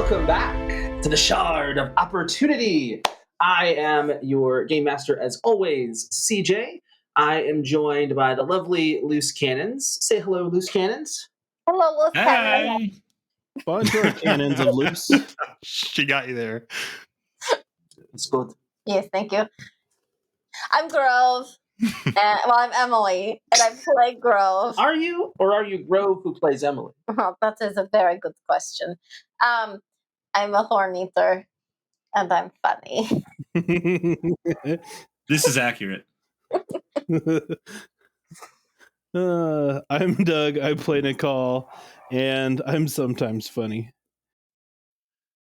Welcome back to the Shard of Opportunity. I am your game master, as always, CJ. I am joined by the lovely Loose Canons. Say hello, Loose Canons. Hello, Loose Canons. Bonjour, Cannons of Loose. She got you there. It's good. Yes, thank you. I'm Grove. I'm Emily, and I play Grove. Are you? Or are you Grove who plays Emily? Oh, that is a very good question. I'm a horn eater, and I'm funny. This is accurate. I'm Doug. I play Nakal, and I'm sometimes funny.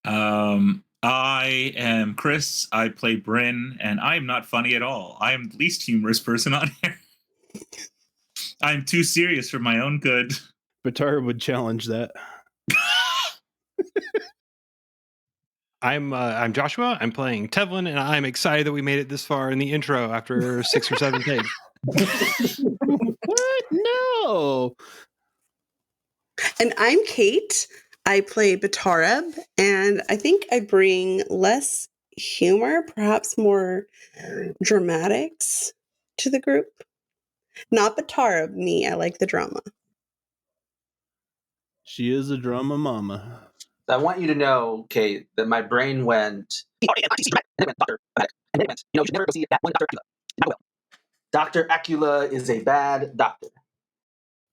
I am Chris. I play Bryn, and I am not funny at all. I am the least humorous person on here. I'm too serious for my own good. Batarab would challenge that. I'm Joshua. I'm playing Tevlin, and I'm excited that we made it this far in the intro after 6 or 7 takes. What? No. And I'm Cate. I play Batarab, and I think I bring less humor, perhaps more dramatics to the group. Not Batarab, me. I like the drama. She is a drama mama. I want you to know, Kate, that my brain went, doctor, and then it went, you should never go see that one Dr. Acula. I will. Dr. Acula is a bad doctor.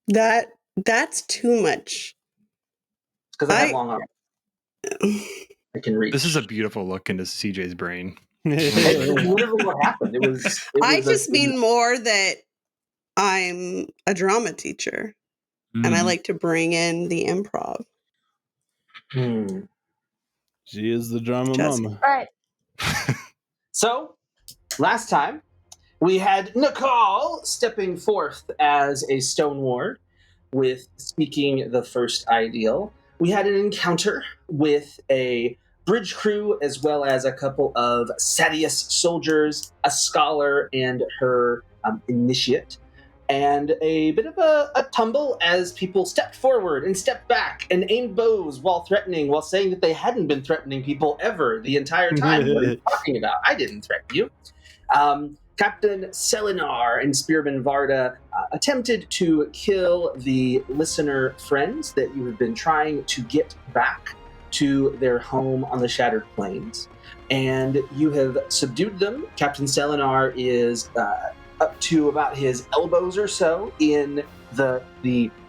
That's too much. Because I have long arms. I can reach. This is a beautiful look into CJ's brain. Literally what happened. It was I just mean more that I'm a drama teacher, and I like to bring in the improv. She is the drama mama. Right. So, last time, we had Nakal stepping forth as a stone ward with speaking the first ideal. We had an encounter with a bridge crew as well as a couple of Sadius soldiers, a scholar, and her initiate. And a bit of a tumble as people stepped forward and stepped back and aimed bows while threatening, while saying that they hadn't been threatening people ever the entire time. What are you talking about? I didn't threaten you. Captain Selinar and Spearman Varda attempted to kill the listener friends that you have been trying to get back to their home on the Shattered Plains. And you have subdued them. Captain Selinar is up to about his elbows or so in the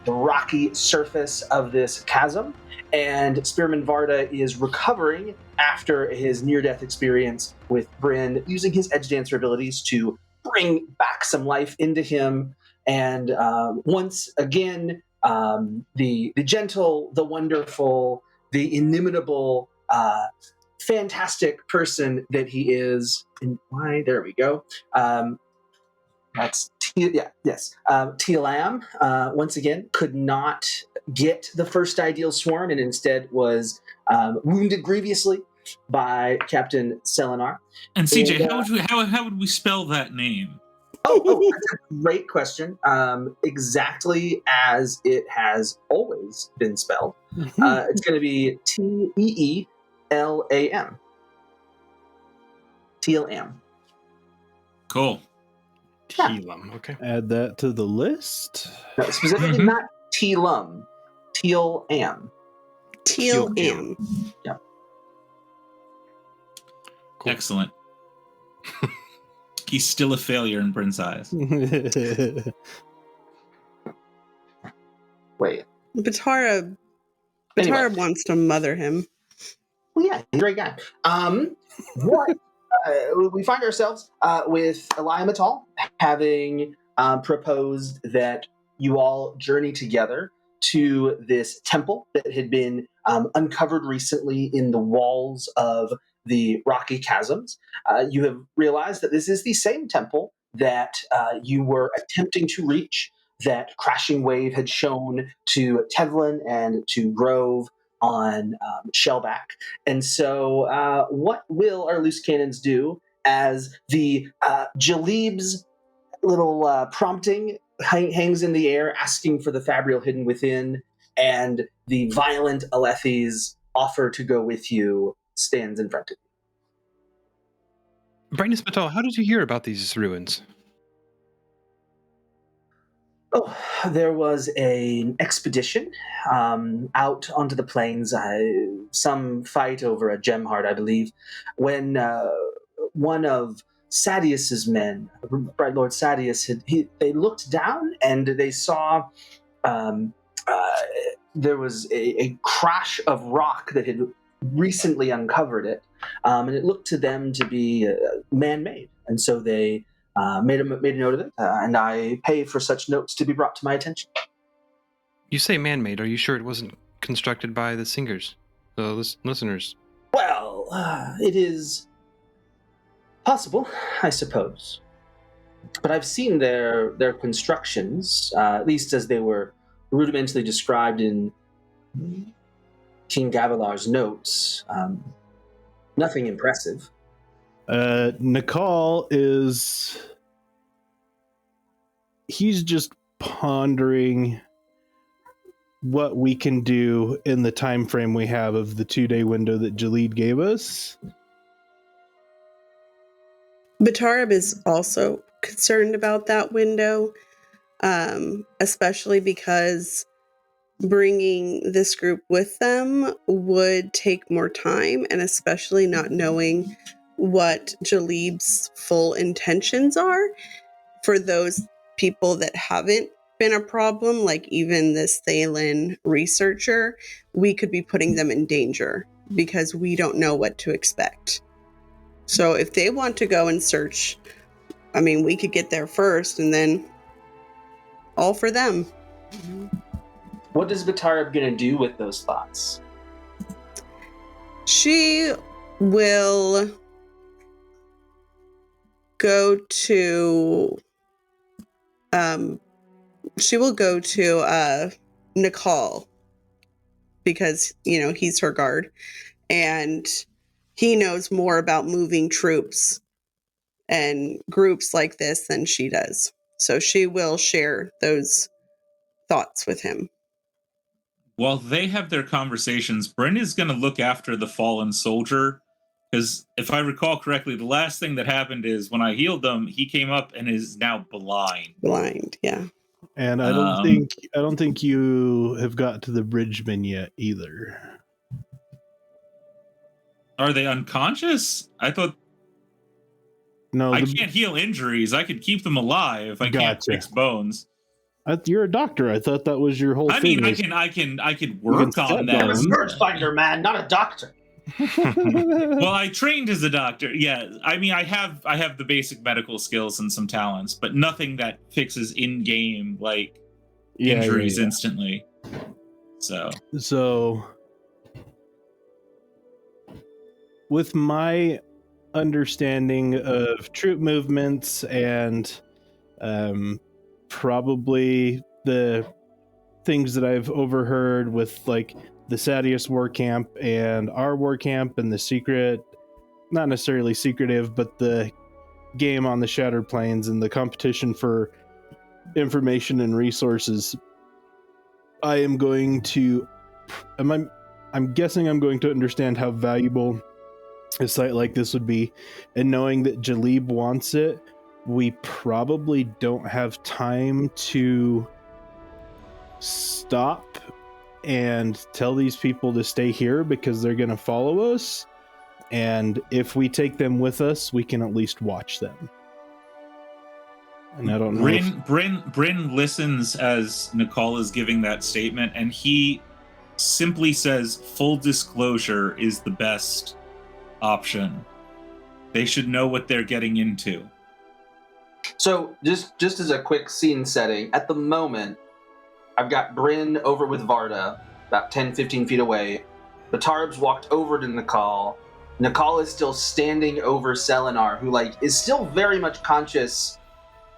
rocky surface of this chasm. And Spearman Varda is recovering after his near-death experience with Bryn, using his edge dancer abilities to bring back some life into him. And once again, the gentle, the wonderful, the inimitable, fantastic person that he is. And why? There we go. That's Telam, once again, could not get the first ideal swarm and instead was wounded grievously by Captain Selinar. And CJ, how would we spell that name? Oh, that's a great question. Exactly as it has always been spelled. It's going to be Teelam. Teelam. Cool. Teelam, okay. Add that to the list. No, specifically not Teelam. Teelam. Teelam. Yeah. Cool. Excellent. He's still a failure in Bryn's eyes. Wait. Batarab Anyway. wants to mother him. Well, yeah, he's a great guy. What? We find ourselves with Eliamatal having proposed that you all journey together to this temple that had been uncovered recently in the walls of the rocky chasms. You have realized that this is the same temple that you were attempting to reach, that Crashing Wave had shown to Tevlin and to Grove on Shellback. And so what will our Loose Cannons do as the Jalib's little prompting hangs in the air, asking for the Fabrial hidden within, and the violent Alethes offer to go with you stands in front of you. Brightness Batal, how did you hear about these ruins? Oh, there was an expedition out onto the plains, some fight over a gem heart, I believe, when one of Sadius's men, Bright Lord Sadius, they looked down and they saw there was a crash of rock that had recently uncovered it, and it looked to them to be man-made, and so they made a note of it, and I pay for such notes to be brought to my attention. You say man-made. Are you sure it wasn't constructed by the singers, the listeners? Well, it is possible, I suppose. But I've seen their constructions, at least as they were rudimentally described in King Gavilar's notes. Nothing impressive. Nakal he's just pondering what we can do in the time frame we have of the 2-day window that Jalid gave us. Batarab is also concerned about that window, especially because bringing this group with them would take more time, and especially not knowing what Jalib's full intentions are for those people that haven't been a problem, like even this Thalen researcher, we could be putting them in danger because we don't know what to expect. So if they want to go and search, I mean, we could get there first and then all for them. What is Batarab going to do with those thoughts? She will go to Nakal because, you know, he's her guard and he knows more about moving troops and groups like this than she does. So she will share those thoughts with him. While they have their conversations, Bryn is going to look after the fallen soldier. Because if I recall correctly, the last thing that happened is when I healed them, he came up and is now blind. Blind, yeah. And I don't think you have got to the bridgemen yet either. Are they unconscious? I thought. No, I can't heal injuries. I could keep them alive. I can't fix bones. You're a doctor. I thought that was your whole thing. I could work on that. You're a nurse finder, man, not a doctor. Well, I trained as a doctor. Yeah, I mean, I have the basic medical skills and some talents, but nothing that fixes in-game like injuries instantly. So, with my understanding of troop movements and probably the things that I've overheard with like the Sadius war camp and our war camp and the secret, not necessarily secretive, but the game on the Shattered Plains and the competition for information and resources, I'm guessing I'm going to understand how valuable a site like this would be, and knowing that Jalib wants it, we probably don't have time to stop and tell these people to stay here because they're going to follow us. And if we take them with us, we can at least watch them. And I don't know. Bryn listens as Nakal is giving that statement, and he simply says, "Full disclosure is the best option. They should know what they're getting into." So, just as a quick scene setting, at the moment, I've got Bryn over with Varda, about 10, 15 feet away. Batarab's walked over to Nakal. Nakal is still standing over Selenar, who is still very much conscious,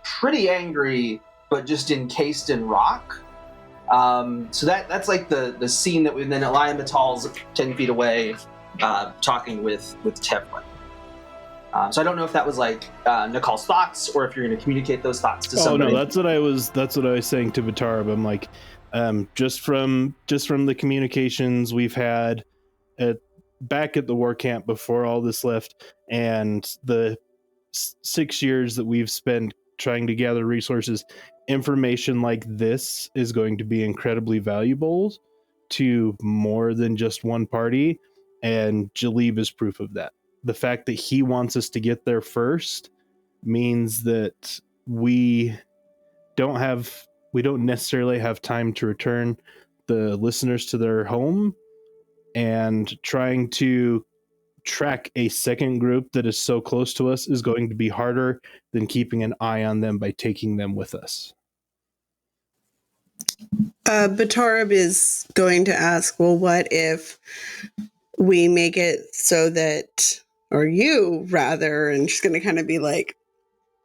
pretty angry, but just encased in rock. So that's like the scene that then Elia Batal's 10 feet away, talking with Tevlin. So I don't know if that was Nakal's thoughts, or if you're going to communicate those thoughts to somebody. Oh no, that's what I was saying to Batarab. I'm like, just from the communications we've had, back at the war camp before all this left, and the 6 years that we've spent trying to gather resources, information like this is going to be incredibly valuable to more than just one party, and Jalib is proof of that. The fact that he wants us to get there first means that we don't necessarily have time to return the listeners to their home, and trying to track a second group that is so close to us is going to be harder than keeping an eye on them by taking them with us. Batarab is going to ask, well, what if we make it so that, or you rather, and she's going to kind of be like,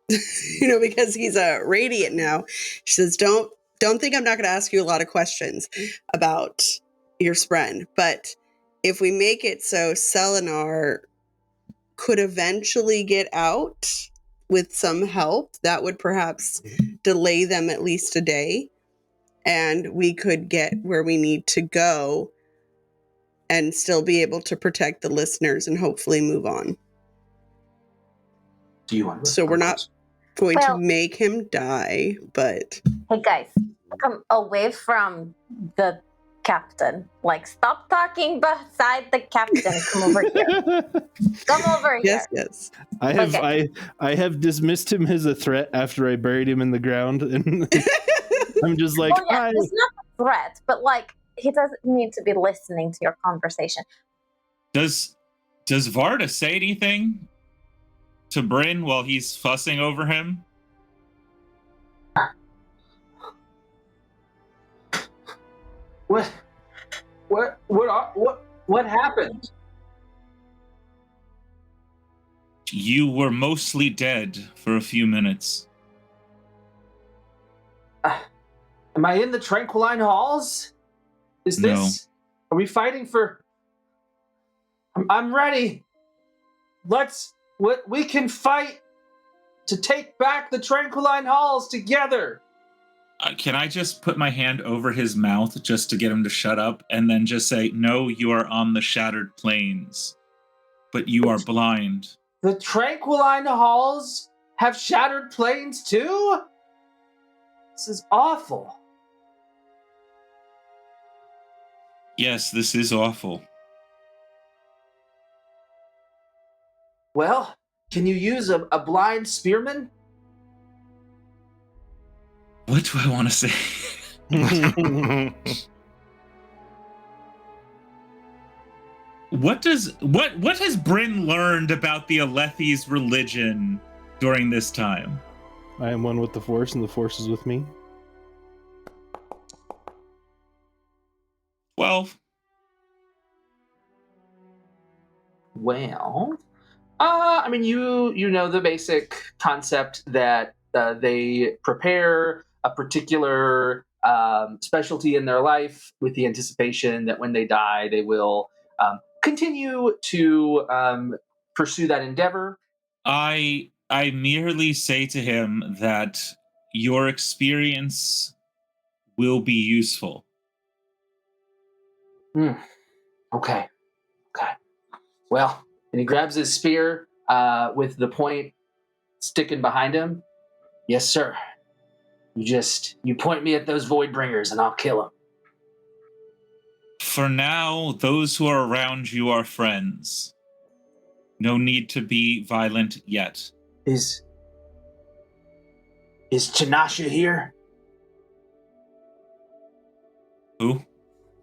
because he's a radiant now. She says, don't think I'm not going to ask you a lot of questions about your spren, but if we make it so Selenar could eventually get out with some help, that would perhaps delay them at least a day, and we could get where we need to go and still be able to protect the listeners and hopefully move on. Do you want? So we're not going to make him die, but Hey guys, come away from the captain. Like, stop talking beside the captain. Come over here. Come over here. yes. I have dismissed him as a threat after I buried him in the ground, and I'm just like, It's not a threat, but like, he doesn't need to be listening to your conversation. Does Varda say anything to Bryn while he's fussing over him? What happened? You were mostly dead for a few minutes. Am I in the Tranquiline Halls? Is this? No. Are we fighting for? I'm ready. We can fight to take back the Tranquiline Halls together. Can I just put my hand over his mouth just to get him to shut up, and then just say, no, you are on the Shattered Plains, but you are blind. The Tranquiline Halls have Shattered Plains too? This is awful. Yes, this is awful. Well, can you use a blind spearman? What do I want to say? What has Bryn learned about the Alethi's religion during this time? I am one with the Force, and the Force is with me. 12. Well, I mean, you know the basic concept that they prepare a particular specialty in their life with the anticipation that when they die, they will continue to pursue that endeavor. I merely say to him that your experience will be useful. Okay. Well, and he grabs his spear with the point sticking behind him. Yes, sir. You point me at those Voidbringers and I'll kill them. For now, those who are around you are friends. No need to be violent yet. Is Chanasha here? Who?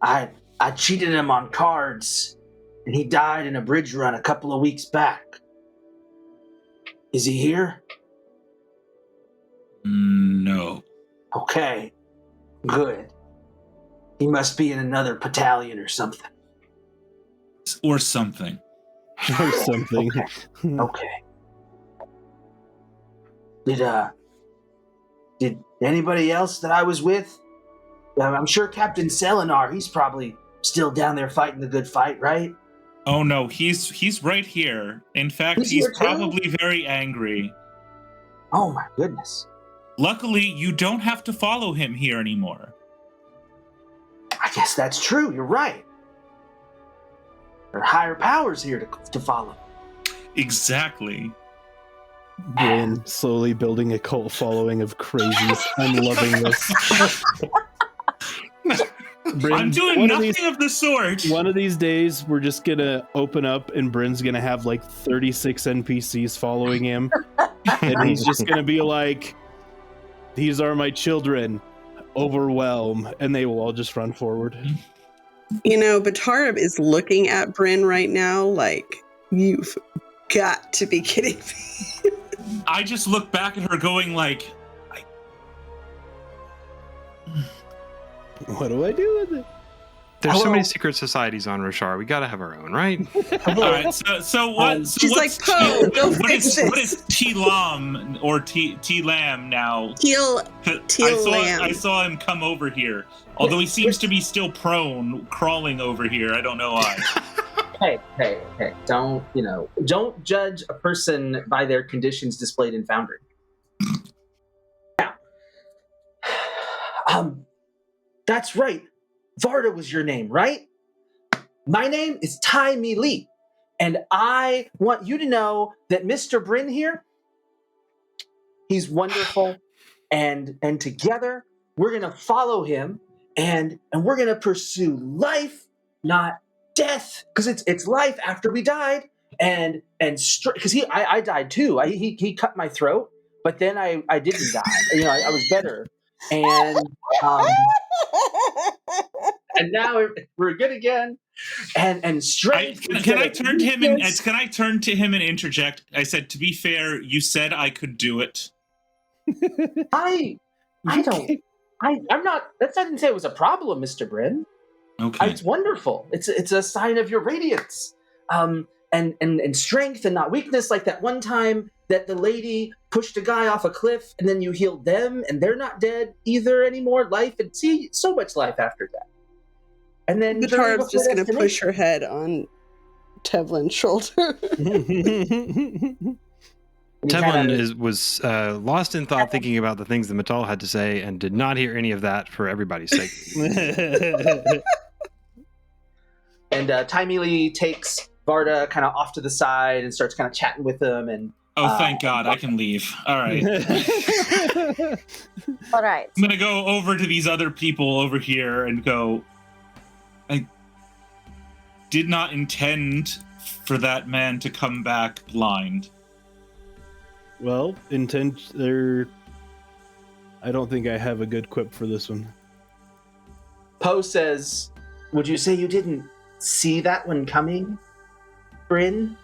I cheated him on cards, and he died in a bridge run a couple of weeks back. Is he here? No. Okay, good. He must be in another battalion or something. Or something. Or something. Okay. Did anybody else that I was with? I'm sure Captain Selenar, he's probably still down there fighting the good fight, right? Oh no, he's right here. In fact, He's he's here too? probably very angry. Oh my goodness. Luckily, you don't have to follow him here anymore. I guess that's true. You're right. There are higher powers here to follow. Exactly. Bryn slowly building a cult following of crazies. I'm loving this. Bryn, I'm doing nothing of the sort. One of these days, we're just gonna open up, and Bryn's gonna have like 36 NPCs following him, and he's just gonna be like, "These are my children. Overwhelm," and they will all just run forward. You know, Batarab is looking at Bryn right now like, you've got to be kidding me. I just look back at her going like, What do I do with it? There's so many secret societies on Roshar. We gotta have our own, right? all right, so what? She's like, Poe, go fix this. What is T-Lam or T-Lam now? Lam. I saw him come over here. Although he seems to be still prone, crawling over here. I don't know why. Hey, don't judge a person by their conditions displayed in Foundry. Now, that's right. Varda was your name, right? My name is Leigh, and I want you to know that Mr. Bryn here, he's wonderful, and together we're gonna follow him, and we're gonna pursue life, not death, because it's life after we died, and because I died too. He cut my throat, but then I didn't die. I was better, and and now we're good again. And strength. Can I turn to him and interject? I said, to be fair, you said I could do it. I'm not. I didn't say it was a problem, Mr. Bryn. Okay. It's wonderful. It's a sign of your radiance, and strength and not weakness. Like that one time that the lady pushed a guy off a cliff, and then you healed them, and they're not dead either anymore. Life and see so much life after death. And then Batarab's just going to push her head on Tevlin's shoulder. Tevlin was lost in thought, thinking about the things that Matal had to say, and did not hear any of that for everybody's sake. And Leigh takes Varda kind of off to the side and starts kind of chatting with them. And thank God, I can leave. All right. All right. I'm gonna go over to these other people over here and go, I did not intend for that man to come back blind. Well, I don't think I have a good quip for this one. Poe says, would you say you didn't see that one coming, Bryn?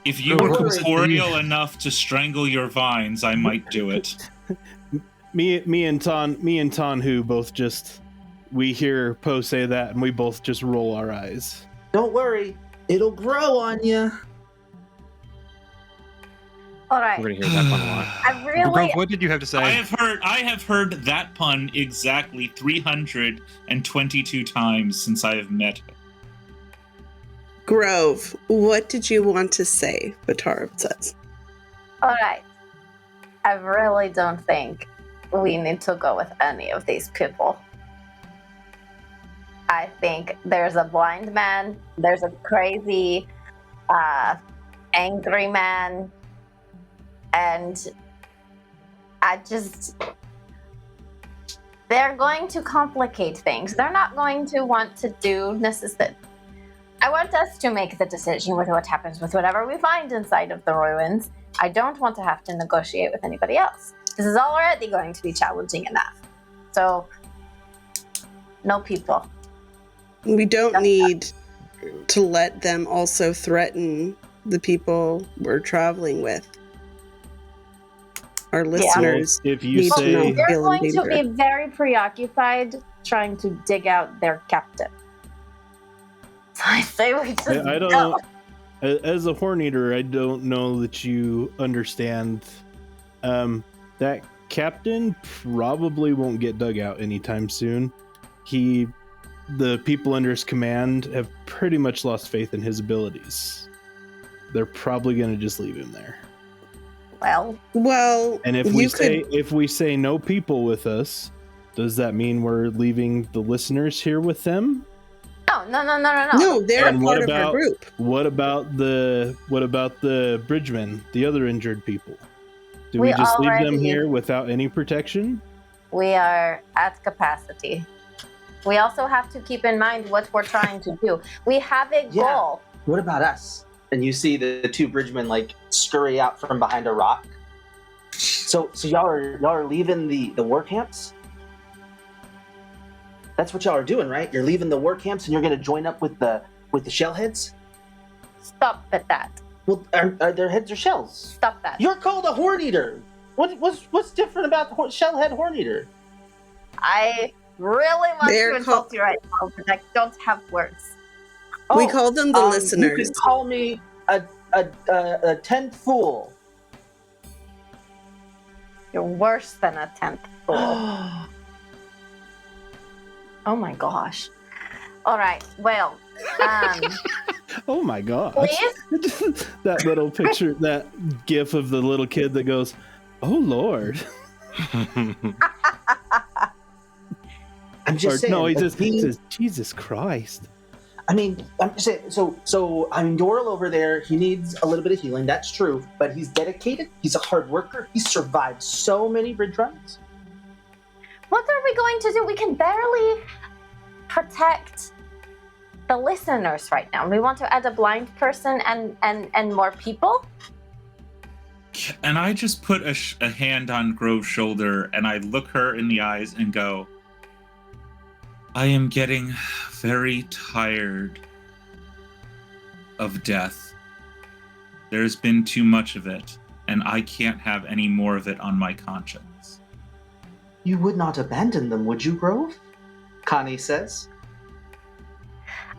If you were corporeal enough to strangle your vines, I might do it. Me and Tanhu both we hear Poe say that, and we both just roll our eyes. Don't worry, it'll grow on you. All right. We're gonna hear that pun a lot. I really. Grove, what did you have to say? I have heard that pun exactly 322 times since I have met him. Grove, what did you want to say? Batarab says. All right. I really don't think we need to go with any of these people. I think there's a blind man, there's a crazy, angry man, and they're going to complicate things. They're not going to want to do necessarily. I want us to make the decision with what happens with whatever we find inside of the ruins. I don't want to have to negotiate with anybody else. This is already going to be challenging enough. So, no people. We don't need to let them also threaten the people we're traveling with. Our listeners. If you say they're going to be very preoccupied trying to dig out their captain. So I say we just I don't go. As a horn eater, I don't know that you understand. That captain probably won't get dug out anytime soon. The people under his command have pretty much lost faith in his abilities. They're probably going to just leave him there. Well, and if we say no people with us, Does that mean we're leaving the listeners here with them? No. No, they're And part of our group. What about the bridgemen, the other injured people? Do We we just leave them already- here without any protection? We are at capacity. We also have to keep in mind what we're trying to do. We have a Yeah. goal. What about us? And you see the two bridgemen like scurry out from behind a rock. So y'all are leaving the war camps? That's what y'all are doing, right? You're leaving the war camps and you're gonna join up with the shellheads? Stop at that. Well, are their heads or shells? Stop that. You're called a horn eater. What's different about the shellhead horn eater? I really want They're to insult you right now, but I don't have words. We call them the You listeners. could call me a 10th fool. You're worse than a 10th fool. Oh my gosh. All right. Well, Oh my god! please. That little picture, that gif of the little kid that goes, "Oh Lord!" I'm just Or, saying. no, he like, says, "Jesus Christ!" I mean, I'm just saying. So I mean, Doral over there, he needs a little bit of healing. That's true, but he's dedicated. He's a hard worker. He's survived so many bridge runs. What are we going to do? We can barely protect the listeners right now. We want to add a blind person and more people. And I just put a hand on Grove's shoulder and I look her in the eyes and go, I am getting very tired of death. There's been too much of it, and I can't have any more of it on my conscience. You would not abandon them, would you, Grove? Connie says.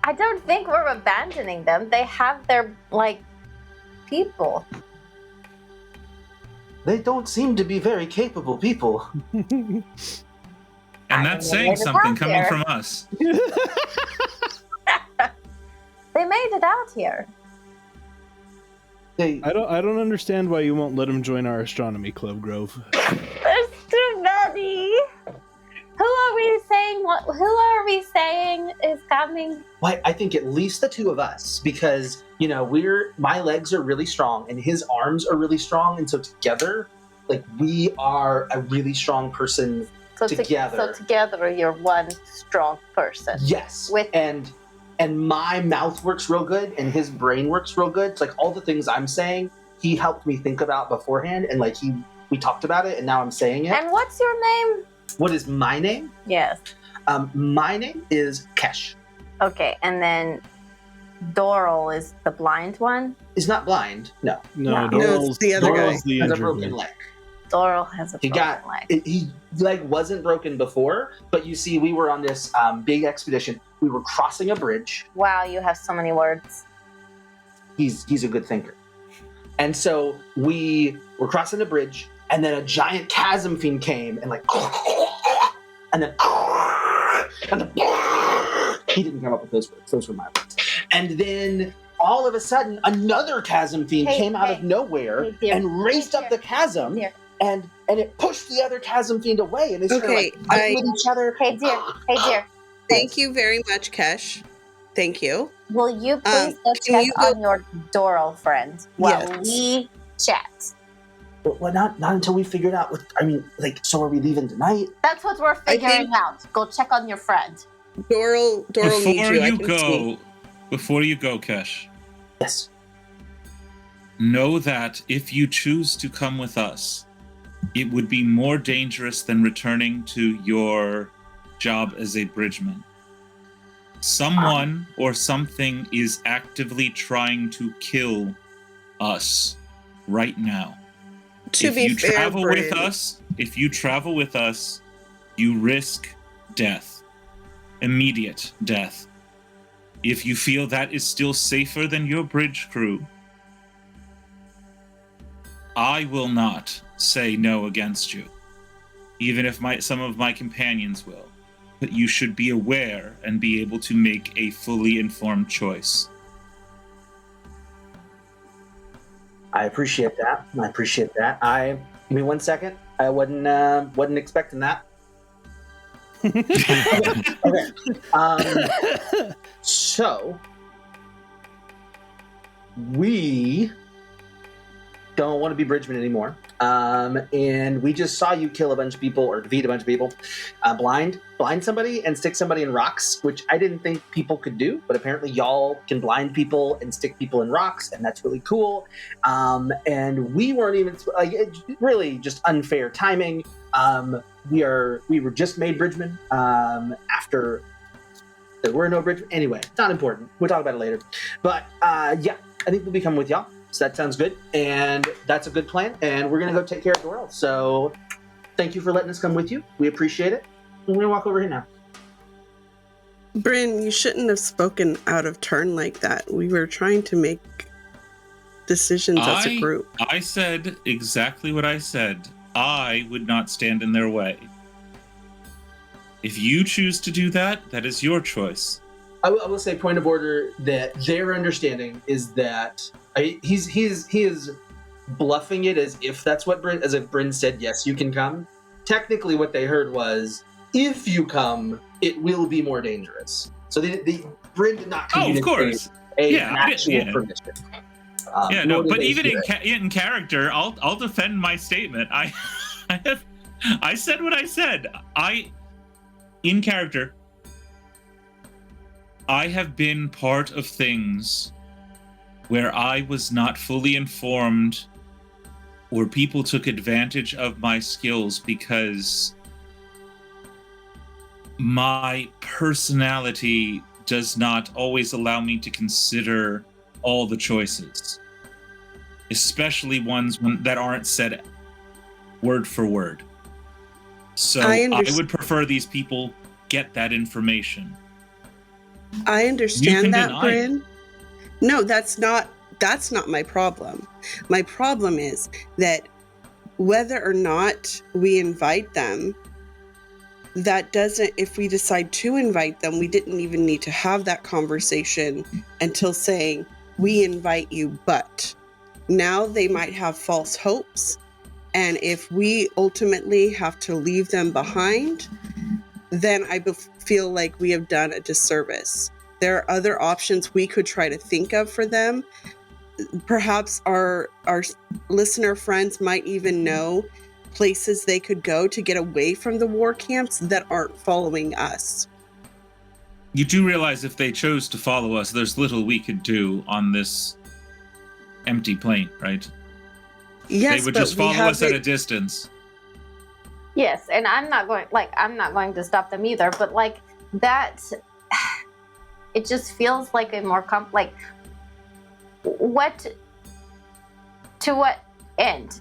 I don't think we're abandoning them. They have their, people. They don't seem to be very capable people. And I that's mean, saying it's something out coming there. from us. They made it out here. They, I don't understand why you won't let him join our astronomy club, Grove. There's too many. Who are we saying is coming? why? I think at least the two of us, because my legs are really strong and his arms are really strong, and so together, we are a really strong person. So Together. Together you're one strong person. Yes, and my mouth works real good, and his brain works real good. It's all the things I'm saying, he helped me think about beforehand, and we talked about it, and now I'm saying it. And what's your name? What is my name? Yes. My name is Kesh. Okay, and then Doral is the blind one. He's not blind. No, No, No. Doral's, it's the other Doral's guy. the has a injured broken one. leg. Doral has a He broken got leg. he wasn't broken before, but you see, we were on this big expedition. We were crossing a bridge. Wow, you have so many words. He's a good thinker, and so we were crossing the bridge, and then a giant chasm fiend came and and then he didn't come up with those words. Those were my words. And then all of a sudden, another chasm fiend came out of nowhere Hey, dear. and raced Hey, up the chasm. Dear. And it pushed the other chasm fiend away, and they started Okay, fighting with each other. Hey dear. Thank you very much, Kesh. Thank you. Will you please go can check you go- on your Doral friend while Yes. we chat? Well, not until we figured out what. I mean, so are we leaving tonight? That's what we're figuring think- out. Go check on your friend. Doral needs you. I can see. Before you go, Kesh, Yes. know that if you choose to come with us, it would be more dangerous than returning to your job as a bridgeman. Someone or something is actively trying to kill us right now. To if be you fair, travel Bryn, if you travel with us, you risk death. Immediate death. If you feel that is still safer than your bridge crew, I will not say no against you, even if some of my companions will. But you should be aware and be able to make a fully informed choice. I appreciate that. Give me 1 second. I wasn't expecting that. Okay. So we don't want to be bridgemen anymore. And we just saw you kill a bunch of people or defeat a bunch of people, blind somebody and stick somebody in rocks, which I didn't think people could do, but apparently y'all can blind people and stick people in rocks, and that's really cool. And we weren't even really just unfair timing. We were just made bridgemen after there were no bridgemen. Anyway, it's not important. We'll talk about it later. But yeah, I think we'll be coming with y'all. So that sounds good, and that's a good plan, and we're going to go take care of the world. So thank you for letting us come with you. We appreciate it. We're going to walk over here now. Bryn, you shouldn't have spoken out of turn like that. We were trying to make decisions as a group. I said exactly what I said. I would not stand in their way. If you choose to do that, that is your choice. I will say, point of order, that their understanding is that he is bluffing it as if that's what Bryn said. Yes, you can come. Technically, what they heard was, if you come, it will be more dangerous. So the Bryn did not communicate actual permission. But even in character, I'll defend my statement. I said what I said. In character, I have been part of things where I was not fully informed, or people took advantage of my skills because my personality does not always allow me to consider all the choices, especially ones that aren't said word for word. So I would prefer these people get that information. I understand that, Bryn. No, that's not my problem. My problem is that whether or not we invite them, that doesn't, if we decide to invite them, we didn't even need to have that conversation until saying, we invite you, but now they might have false hopes. And if we ultimately have to leave them behind, then I feel like we have done a disservice. There are other options we could try to think of for them. Perhaps our listener friends might even know places they could go to get away from the war camps that aren't following us. You do realize if they chose to follow us, there's little we could do on this empty plane, right? Yes, they would just follow us at a distance. Yes, and I'm not going to stop them either, but that, it just feels like a more to what end?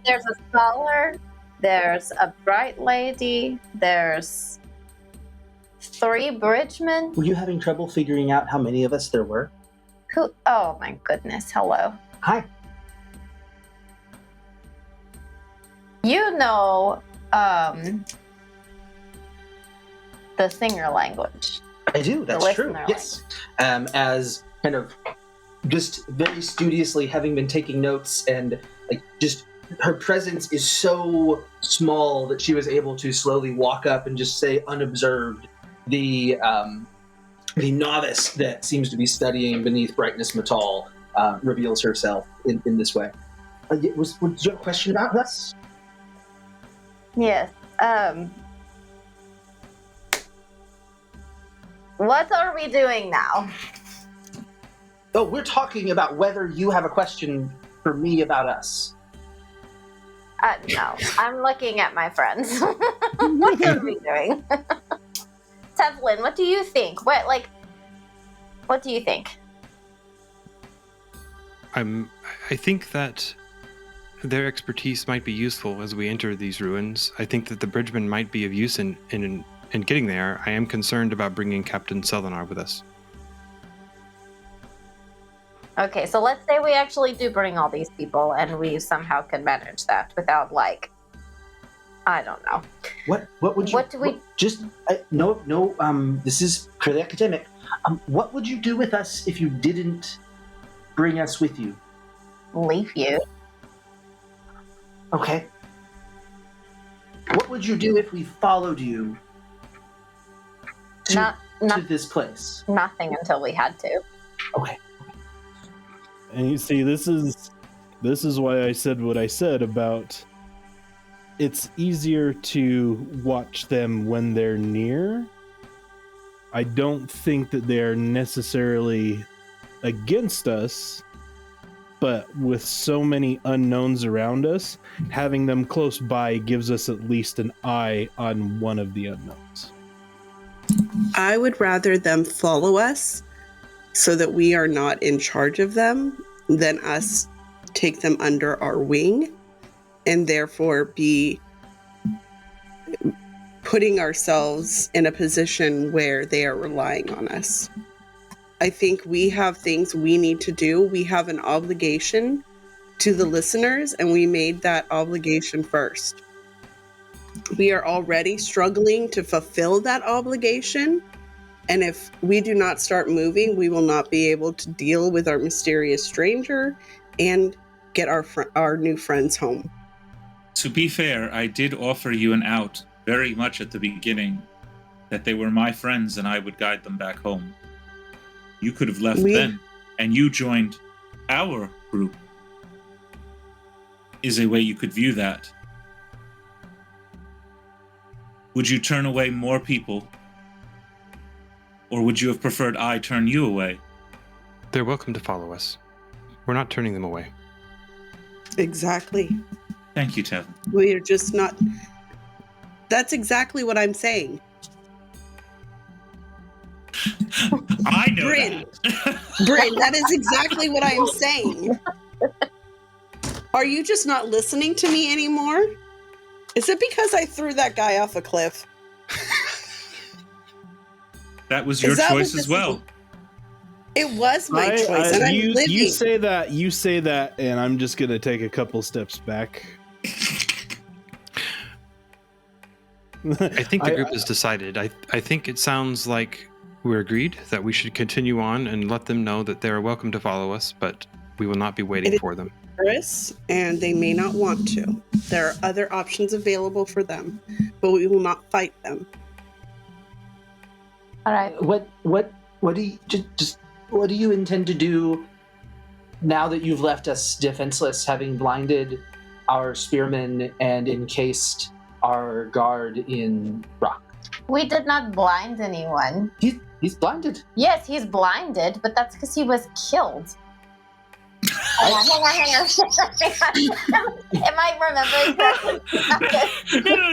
There's a scholar, there's a bright lady, there's 3 bridgemen. Were you having trouble figuring out how many of us there were? Who? Oh my goodness! Hello. Hi. You know, the singer language. I do. That's true. Yes. As kind of just very studiously having been taking notes, and just her presence is so small that she was able to slowly walk up and just say unobserved. The novice that seems to be studying beneath Brightness Metal reveals herself in this way. Was your question about us? Yes. What are we doing now? Oh, we're talking about whether you have a question for me about us. No. I'm looking at my friends. What are we doing? Tevlin, what do you think? What do you think? I think that their expertise might be useful as we enter these ruins. I think that the bridgemen might be of use in getting there. I am concerned about bringing Captain Selenar with us. Okay, so let's say we actually do bring all these people, and we somehow can manage that without I don't know. What would you? What do we? Just no. This is purely academic. What would you do with us if you didn't bring us with you? Leave you. Okay. What would you do if we followed you to this place? Nothing until we had to. Okay. And you see, this is why I said what I said about it's easier to watch them when they're near. I don't think that they are necessarily against us, but with so many unknowns around us, having them close by gives us at least an eye on one of the unknowns. I would rather them follow us so that we are not in charge of them than us take them under our wing and therefore be putting ourselves in a position where they are relying on us. I think we have things we need to do. We have an obligation to the listeners, and we made that obligation first. We are already struggling to fulfill that obligation, and if we do not start moving, we will not be able to deal with our mysterious stranger and get our new friends home. To be fair, I did offer you an out very much at the beginning, that they were my friends and I would guide them back home. You could have left then, and you joined our group. Is a way you could view that. Would you turn away more people? Or would you have preferred I turn you away? They're welcome to follow us. We're not turning them away. Exactly. Thank you, Tevlin. We are just not... That's exactly what I'm saying. I know Bryn. that. Bryn, that is exactly what I am saying. Are you just not listening to me anymore? Is it because I threw that guy off a cliff? That was your choice as well. It was my choice, and I'm living. You say that, and I'm just going to take a couple steps back. I think the group has decided. I think it sounds like we're agreed that we should continue on and let them know that they are welcome to follow us, but we will not be waiting for them. And they may not want to. There are other options available for them, but we will not fight them. All right. What do you what do you intend to do now that you've left us defenseless, having blinded our spearmen and encased our guard in rock? We did not blind anyone. He's blinded. Yes, he's blinded, but that's because he was killed. Hang on. Am I remembering correctly?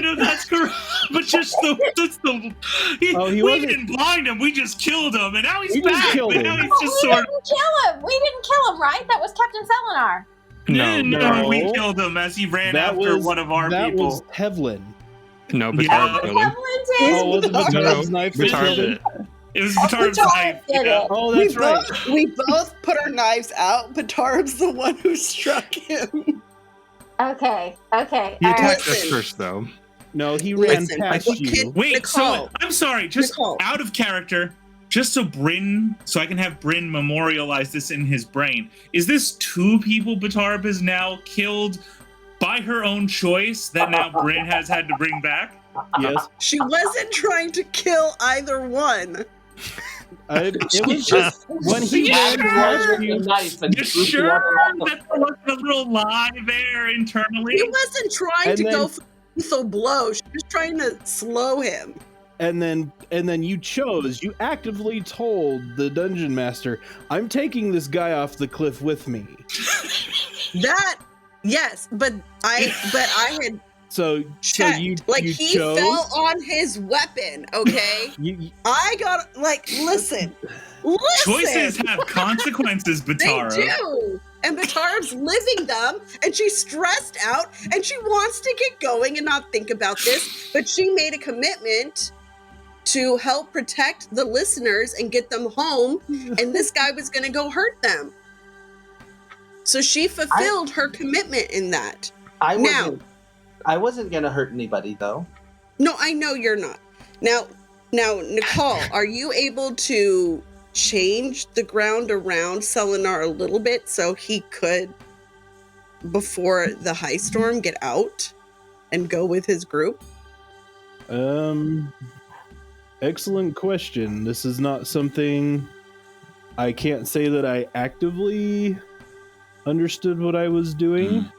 No, that's correct. But just we didn't blind him. We just killed him, and now he's back. But now he's just we didn't kill him. We didn't kill him, right? That was Captain Selenar. No, we killed him as he ran after one of our people. That was Tevlin. No, Batarab killed him. Was it Batarab's knife? It was Batarab's knife. Yeah. Oh, that's right. We both put our knives out. Batarab's the one who struck him. Okay. He attacked us first, though. No, he ran past you. Wait, Nakal. so I'm sorry, just Nakal. out of character, just so I can have Bryn memorialize this in his brain. Is this 2 people Batarab has now killed by her own choice that now Bryn has had to bring back? Yes. She wasn't trying to kill either one. It was just when he ran past you. You sure that there wasn't a little lie there internally? He wasn't trying to go for a lethal blow. She was trying to slow him. And then you actively told the dungeon master, I'm taking this guy off the cliff with me. Yes, but I had checked. He chose? fell on his weapon, okay? I got, listen. Choices have consequences, Batarab. They do. And Batarab's living them, and she's stressed out, and she wants to get going and not think about this, but she made a commitment to help protect the listeners and get them home, and this guy was going to go hurt them. So she fulfilled her commitment in that. I wasn't going to hurt anybody, though. No, I know you're not. Now, Nakal, are you able to change the ground around Selenar a little bit so he could before the high storm get out and go with his group? Excellent question. This is not something I can't say that I actively understood what I was doing.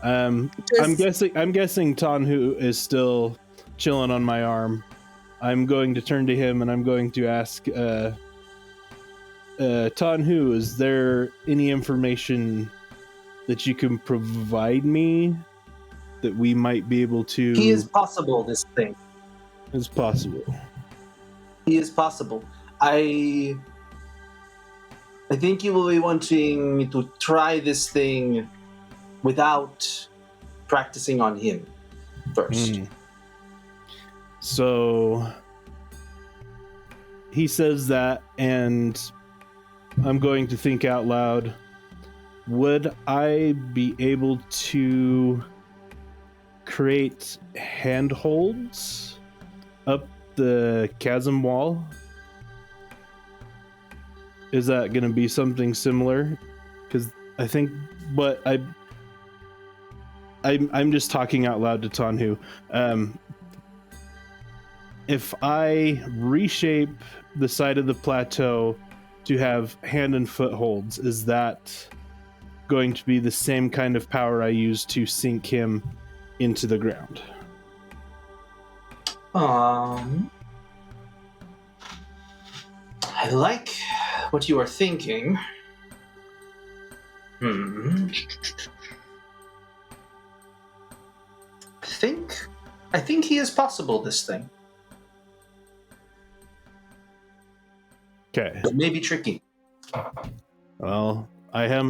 I'm guessing Tanhu is still chilling on my arm. I'm going to turn to him and I'm going to ask Tanhu, is there any information that you can provide me that we might be able to... He is possible, this thing. Is possible. He is possible. I think you will be wanting to try this thing without practicing on him first. So he says that, and I'm going to think out loud. Would I be able to create handholds up the chasm wall? Is that going to be something similar? Because I think what I'm just talking out loud to Tanhu. If I reshape the side of the plateau to have hand and foot holds, is that going to be the same kind of power I use to sink him into the ground? I like what you are thinking. I think he is possible, this thing. Okay. It may be tricky. Well, I've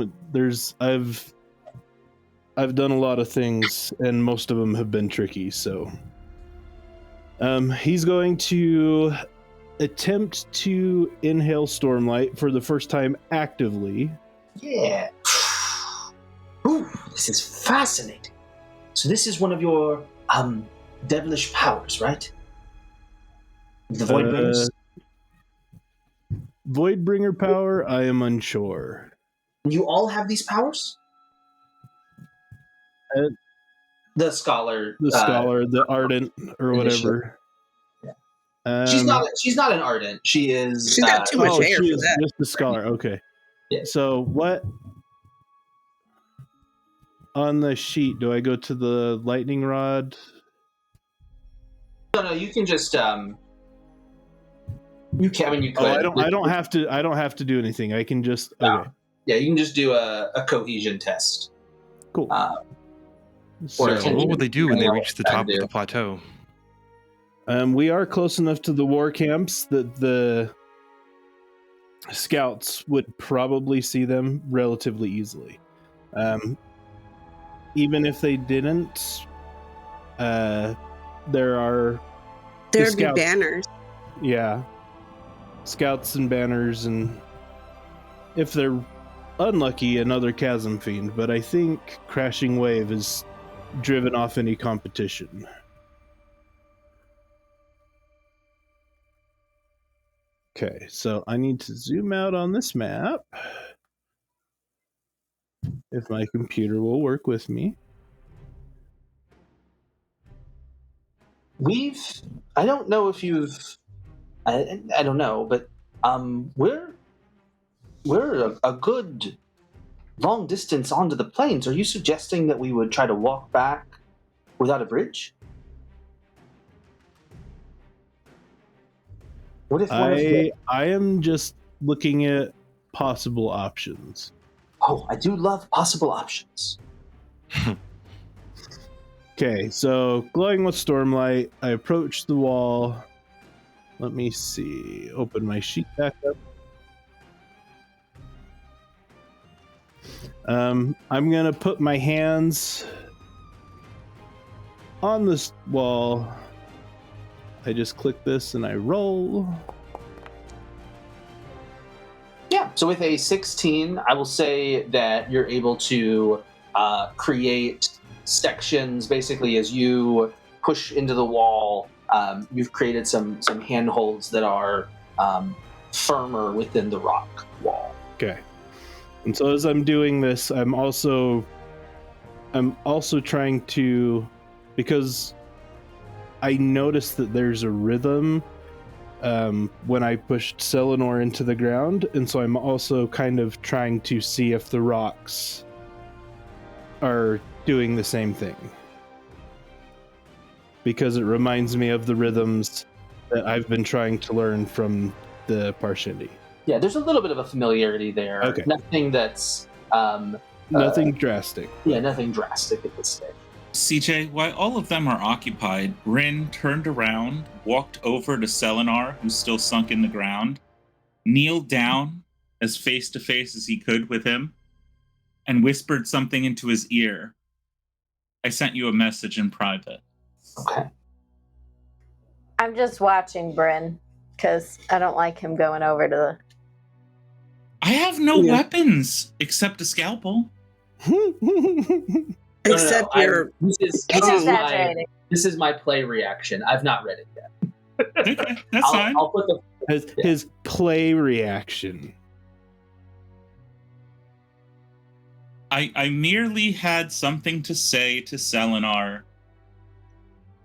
done a lot of things, and most of them have been tricky, so he's going to attempt to inhale Stormlight for the first time actively. Yeah. Ooh, this is fascinating. So this is one of your devilish powers, right? The Voidbringers? Voidbringer power, I am unsure. You all have these powers? The Scholar. The Ardent, or whatever. Yeah. She's not an Ardent. She is... She's got too much hair she for is that. just the Scholar, okay. Yeah. So what... On the sheet, do I go to the lightning rod? No, you can just... You can. I mean, you could. I don't have to do anything. I can just. No. Okay. Yeah, you can just do a cohesion test. Cool. What would they do when they reach the top of the plateau? We are close enough to the war camps that the scouts would probably see them relatively easily. Even if they didn't, there'd be banners. Yeah. Scouts and banners, and if they're unlucky, another chasm fiend, but I think Crashing Wave is driven off any competition. Okay, so I need to zoom out on this map if my computer will work with me. I don't know if you've... I don't know, but we're a good long distance onto the plains. Are you suggesting that we would try to walk back without a bridge? What if I am just looking at possible options. Oh, I do love possible options. Okay, so glowing with Stormlight, I approach the wall. Let me see. Open my sheet back up. I'm gonna put my hands on this wall. I just click this and I roll. Yeah, so with a 16, I will say that you're able to create sections, basically, as you push into the wall. You've created some handholds that are firmer within the rock wall. Okay. And so as I'm doing this, I'm also I'm also trying to, because I noticed that there's a rhythm when I pushed Selenor into the ground, and so I'm also kind of trying to see if the rocks are doing the same thing. Because it reminds me of the rhythms that I've been trying to learn from the Parshendi. Yeah, there's a little bit of a familiarity there. Okay. Nothing that's... Nothing drastic. Yeah, nothing drastic at this stage. CJ, while all of them are occupied, Bryn turned around, walked over to Selenar, who's still sunk in the ground, kneeled down as face to face as he could with him, and whispered something into his ear. I sent you a message in private. Okay. I'm just watching Bryn because I don't like him going over to the... I have no weapons except a scalpel. Except your... He's exaggerating. This is my play reaction. I've not read it yet. Okay, that's fine. I'll put the... His play reaction. I merely had something to say to Selenar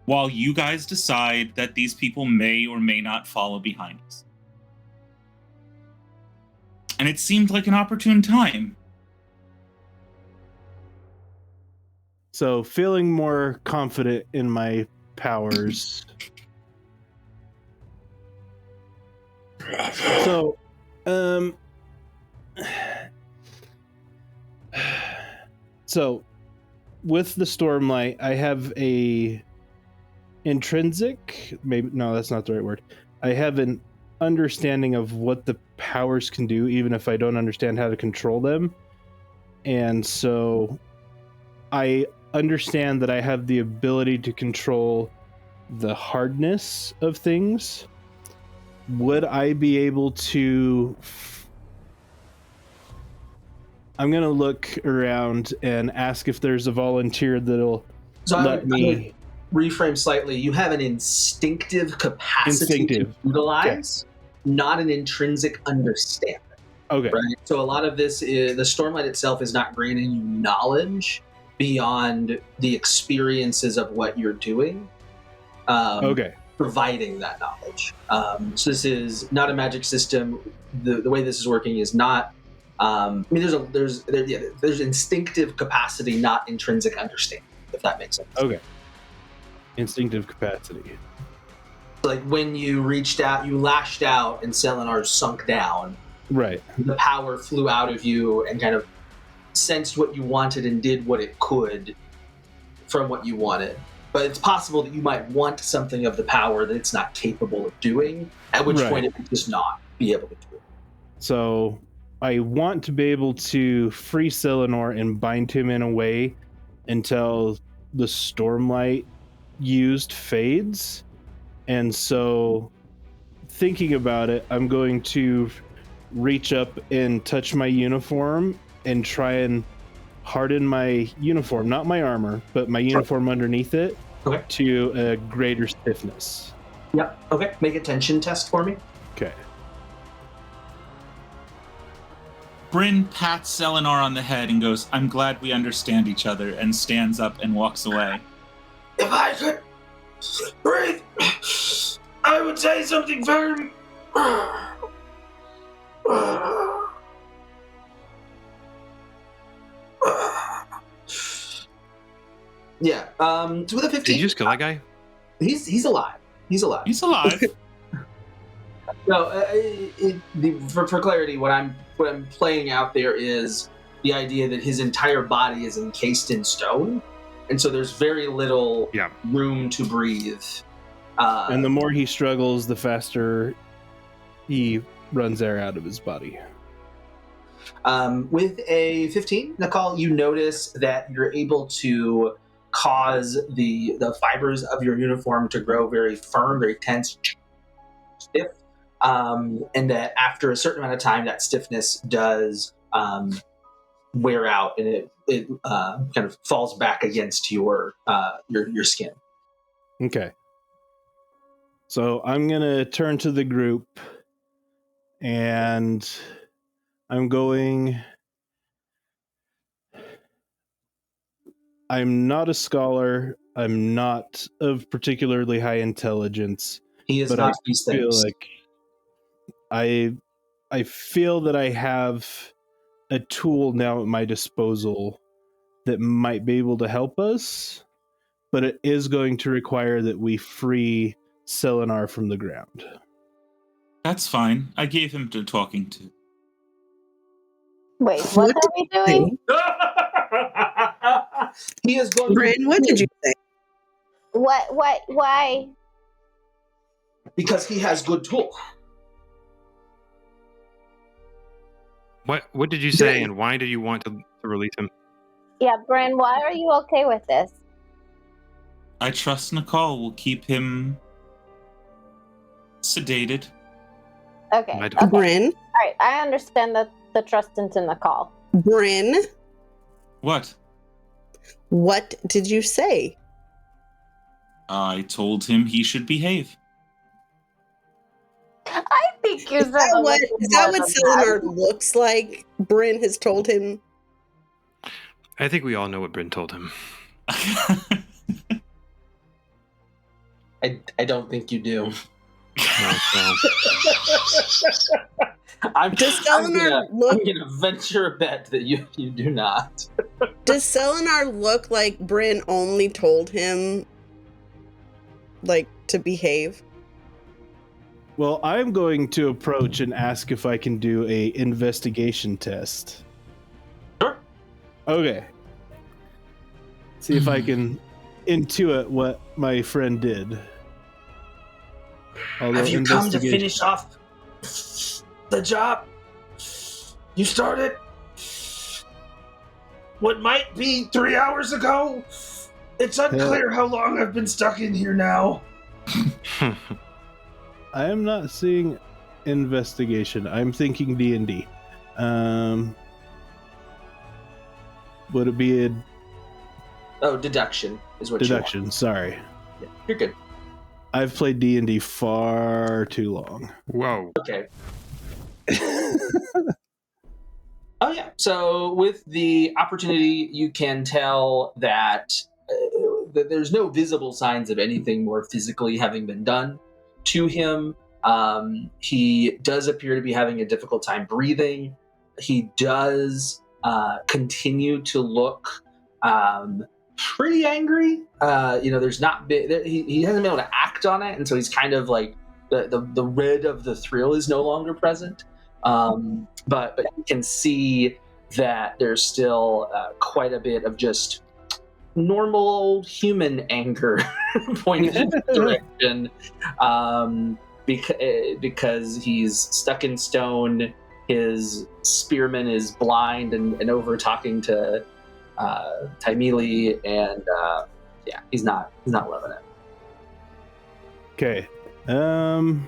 while you guys decide that these people may or may not follow behind us. And it seemed like an opportune time. So, feeling more confident in my powers. So, so with the Stormlight, I have a intrinsic, maybe, no, that's not the right word. I have an understanding of what the powers can do, even if I don't understand how to control them. And so I understand that I have the ability to control the hardness of things. Would I be able to... I'm going to look around and ask if there's a volunteer that'll let me... reframe slightly. You have an instinctive capacity to utilize, not an intrinsic understanding. Okay. Right? So a lot of this is... The Stormlight itself is not granting you knowledge beyond the experiences of what you're doing. Providing that knowledge. So this is not a magic system. The way this is working is not... I mean, there's instinctive capacity, not intrinsic understanding, if that makes sense. Okay. Instinctive capacity. Like when you reached out, you lashed out, and Selenar sunk down. Right. The power flew out of you and kind of sensed what you wanted and did what it could from what you wanted. But it's possible that you might want something of the power that it's not capable of doing, at which point it would just not be able to do it. So I want to be able to free Selenar and bind him in a way until the Stormlight used fades. And so thinking about it, I'm going to reach up and touch my uniform and try and harden my uniform, not my armor, but my uniform underneath it, to a greater stiffness. Yep. Okay. Make a tension test for me. Okay. Bryn pats Selenar on the head and goes, "I'm glad we understand each other," and stands up and walks away. If I could breathe, I would say something very... Yeah, so with a 15... Did you just kill that guy? He's alive. He's alive. He's alive. No, for clarity, what I'm playing out there is the idea that his entire body is encased in stone, and so there's very little room to breathe. And the more he struggles, the faster he runs air out of his body. With a 15, Nakal, you notice that you're able to cause the fibers of your uniform to grow very firm, very tense, stiff, and that after a certain amount of time, that stiffness does wear out, and it kind of falls back against your skin. Okay. So I'm gonna turn to the group, and I'm going... I'm not a scholar. I'm not of particularly high intelligence. He is but not I these feel things. like I feel that I have a tool now at my disposal that might be able to help us, but it is going to require that we free Selenar from the ground. That's fine. I gave him to talking to. Wait, what are we doing? He is going Bryn, what did you say? What? Why? because he has good tool. What did you say, and why did you want to release him? Yeah, Bryn, why are you okay with this? I trust Nakal will keep him sedated. Okay. I don't- Bryn? All right, I understand the trust into Nakal. Bryn, What? what did you say? I told him he should behave. I think you said Is that a what, little is that more what than Selenar looks like? Bryn has told him. I think we all know what Bryn told him. I don't think you do. No, so Does Selenar I'm look? gonna venture a bet that you do not. Does Selenar look like Bryn only told him, like, to behave? Well, I'm going to approach and ask if I can do a investigation test. Sure. Okay. See if I can intuit what my friend did. Although Have you come to investigation- finish off the job you started? What might be 3 hours ago? It's unclear how long I've been stuck in here now. I am not seeing investigation. I'm thinking D&D. Would it be a Oh, deduction is what deduction? Sorry. you want. Yeah, you're good. I've played D&D far too long. whoa. Okay. Oh yeah. So with the opportunity, you can tell that there's no visible signs of anything more physically having been done to him. He does appear to be having a difficult time breathing. He does continue to look pretty angry. There's not been, he hasn't been able to act on it, and so he's kind of like the red of the thrill is no longer present. But you can see that there's still quite a bit of just normal old human anger pointing in the direction, because he's stuck in stone. His spearman is blind and over talking to Taimili, and he's not loving it. Okay. I'm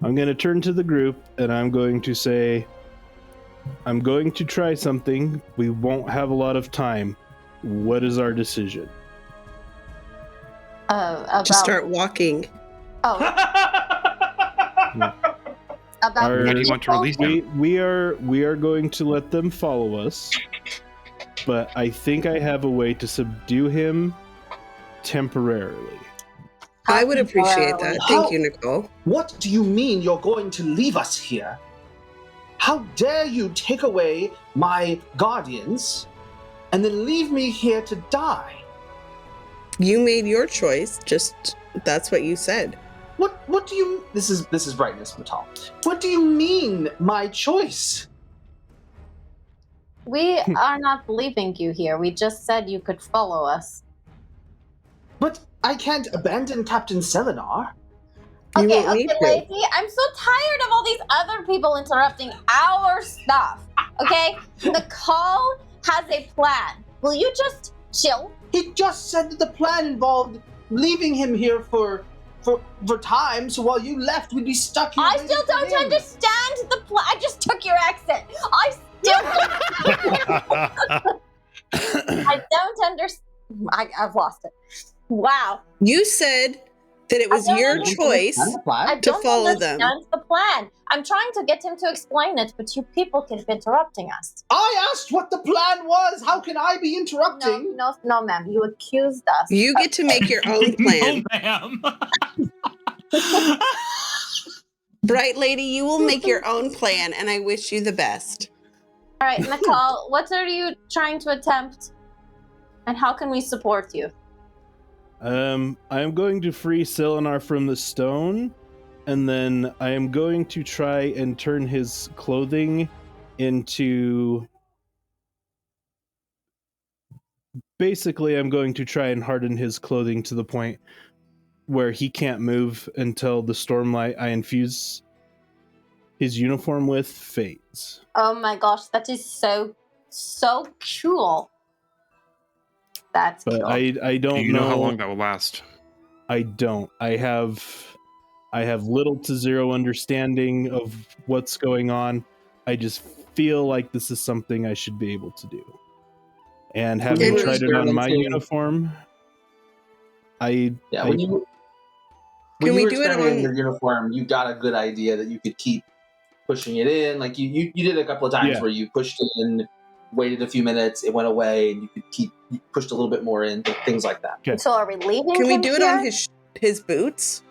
going to turn to the group and I'm going to say, I'm going to try something. We won't have a lot of time. What is our decision? About To start walking. oh, about Our- Why do you want to release him? We are going to let them follow us, but I think I have a way to subdue him temporarily. I would appreciate that. How- Thank you, Nicole. What do you mean you're going to leave us here? How dare you take away my guardians and then leave me here to die? You made your choice. Just that's what you said. What do you? This is Brightness Metal. What do you mean my choice? We are not leaving you here. We just said you could follow us. But I can't abandon Captain Selenar. You Okay, won't need to. Lacey, I'm so tired of all these other people interrupting our stuff. Okay? Nakal has a plan. Will you just chill? He just said that the plan involved leaving him here for time, so while you left, we'd be stuck here. I waiting still for don't him. understand the plan. I just took your accent. I still don't. I don't understand. I've lost it. Wow. You said That it was I don't your You choice. understand the plan? I to don't follow understand them. the plan. I'm trying to get him to explain it, but you people keep interrupting us. I asked what the plan was. How can I be interrupting? No, ma'am. You accused us. You get to make your own plan. No, ma'am. Bright lady, you will make your own plan, and I wish you the best. All right, Nakal, what are you trying to attempt? And how can we support you? I am going to free Selenar from the stone, and then I am going to try and turn his clothing into... Basically, I'm going to try and harden his clothing to the point where he can't move until the stormlight I infuse his uniform with fades. Oh my gosh, that is so cool. That's But cool. I don't Do you know how long that will last? I don't. I have little to zero understanding of what's going on. I just feel like this is something I should be able to do. And having were tried it on my experimenting- uniform, When you Can we were do it experimenting on- your uniform, you got a good idea that you could keep pushing it in. Like you did a couple of times Yeah. where you pushed it in, waited a few minutes, it went away, and you pushed a little bit more in, things like that. Okay. So are we leaving Can we him do it here? on his boots?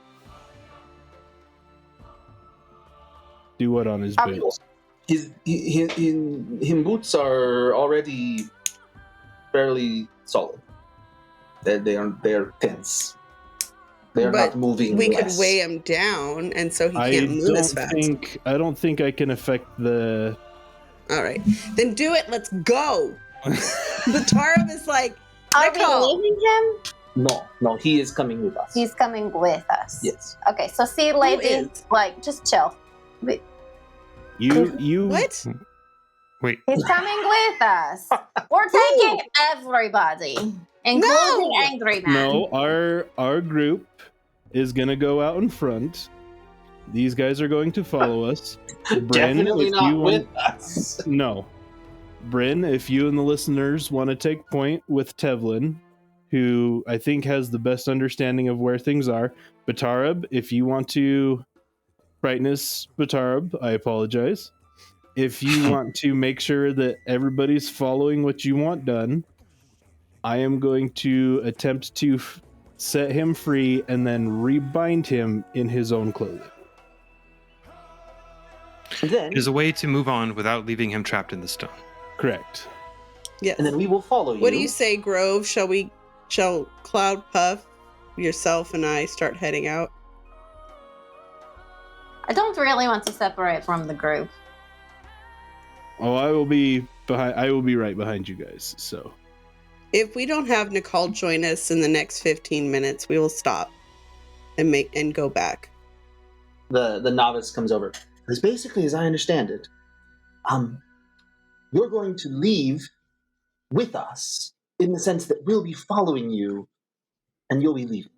do what on his boots? His boots are already fairly solid. They are tense. They are But not moving. We could less. weigh him down, and so he I can't move as fast. I don't think I can affect the... All right, then do it. Let's go. Batarab is like, Are we Nakal. leaving him? No, he is coming with us. He's coming with us. Yes. Okay, so see, lady, is? like, just chill. You what? Wait, He's coming with us. We're taking everybody, including No! Angry Man. No, our group is gonna go out in front. These guys are going to follow us. Bryn, Definitely if not you with want- us. No. Bryn, if you and the listeners want to take point with Tevlin, who I think has the best understanding of where things are. Batarab, if you want to... Brightness, Batarab, I apologize. If you want to make sure that everybody's following what you want done, I am going to attempt to set him free and then rebind him in his own clothing. Then, it is a way to move on without leaving him trapped in the stone. Correct. Yes. and then we will follow you. What do you say, Grove? Shall Cloud Puff, yourself, and I start heading out? I don't really want to separate from the group. Oh, I will be right behind you guys. So If we don't have Nakal join us in the next 15 minutes, we will stop and go back. The novice comes over. Because basically, as I understand it, you're going to leave with us in the sense that we'll be following you, and you'll be leaving.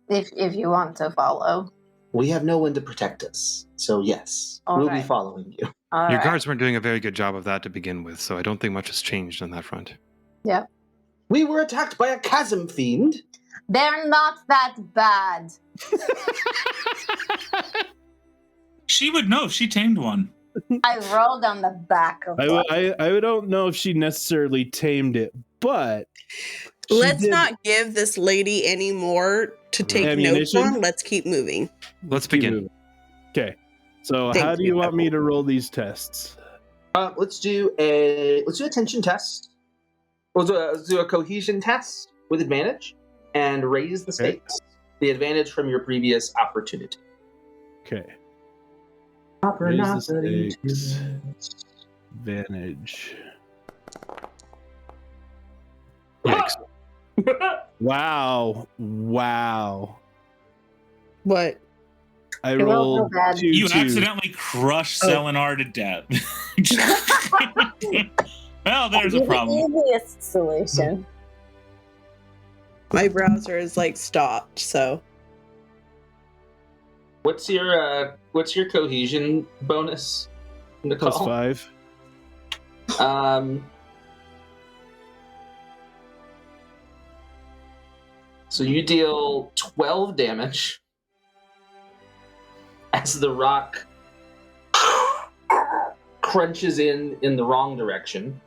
If you want to follow. We have no one to protect us, so yes, All we'll be right. following you. All Your right. guards weren't doing a very good job of that to begin with, so I don't think much has changed on that front. Yep. We were attacked by a chasm fiend. They're not that bad. She would know. She tamed one. I rolled on the back of one. I don't know if she necessarily tamed it, but she Let's did- not give this lady any more to take notes Ammunition? on. Let's keep moving. Let's begin. Okay. So Thank how do you. you want me to roll these tests? Let's do a tension test. Let's do a cohesion test with advantage, and raise the Okay. stakes. The advantage from your previous opportunity. Okay. Raise the stakes. Advantage. Yikes. Wow. What? I You rolled so rolled bad. 2 You 2. accidentally crushed Oh. Selenar to death. Well, there's a The problem. easiest solution. My browser is like stopped, so What's your cohesion bonus, Nicole? +5. So you deal 12 damage as the rock crunches in the wrong direction.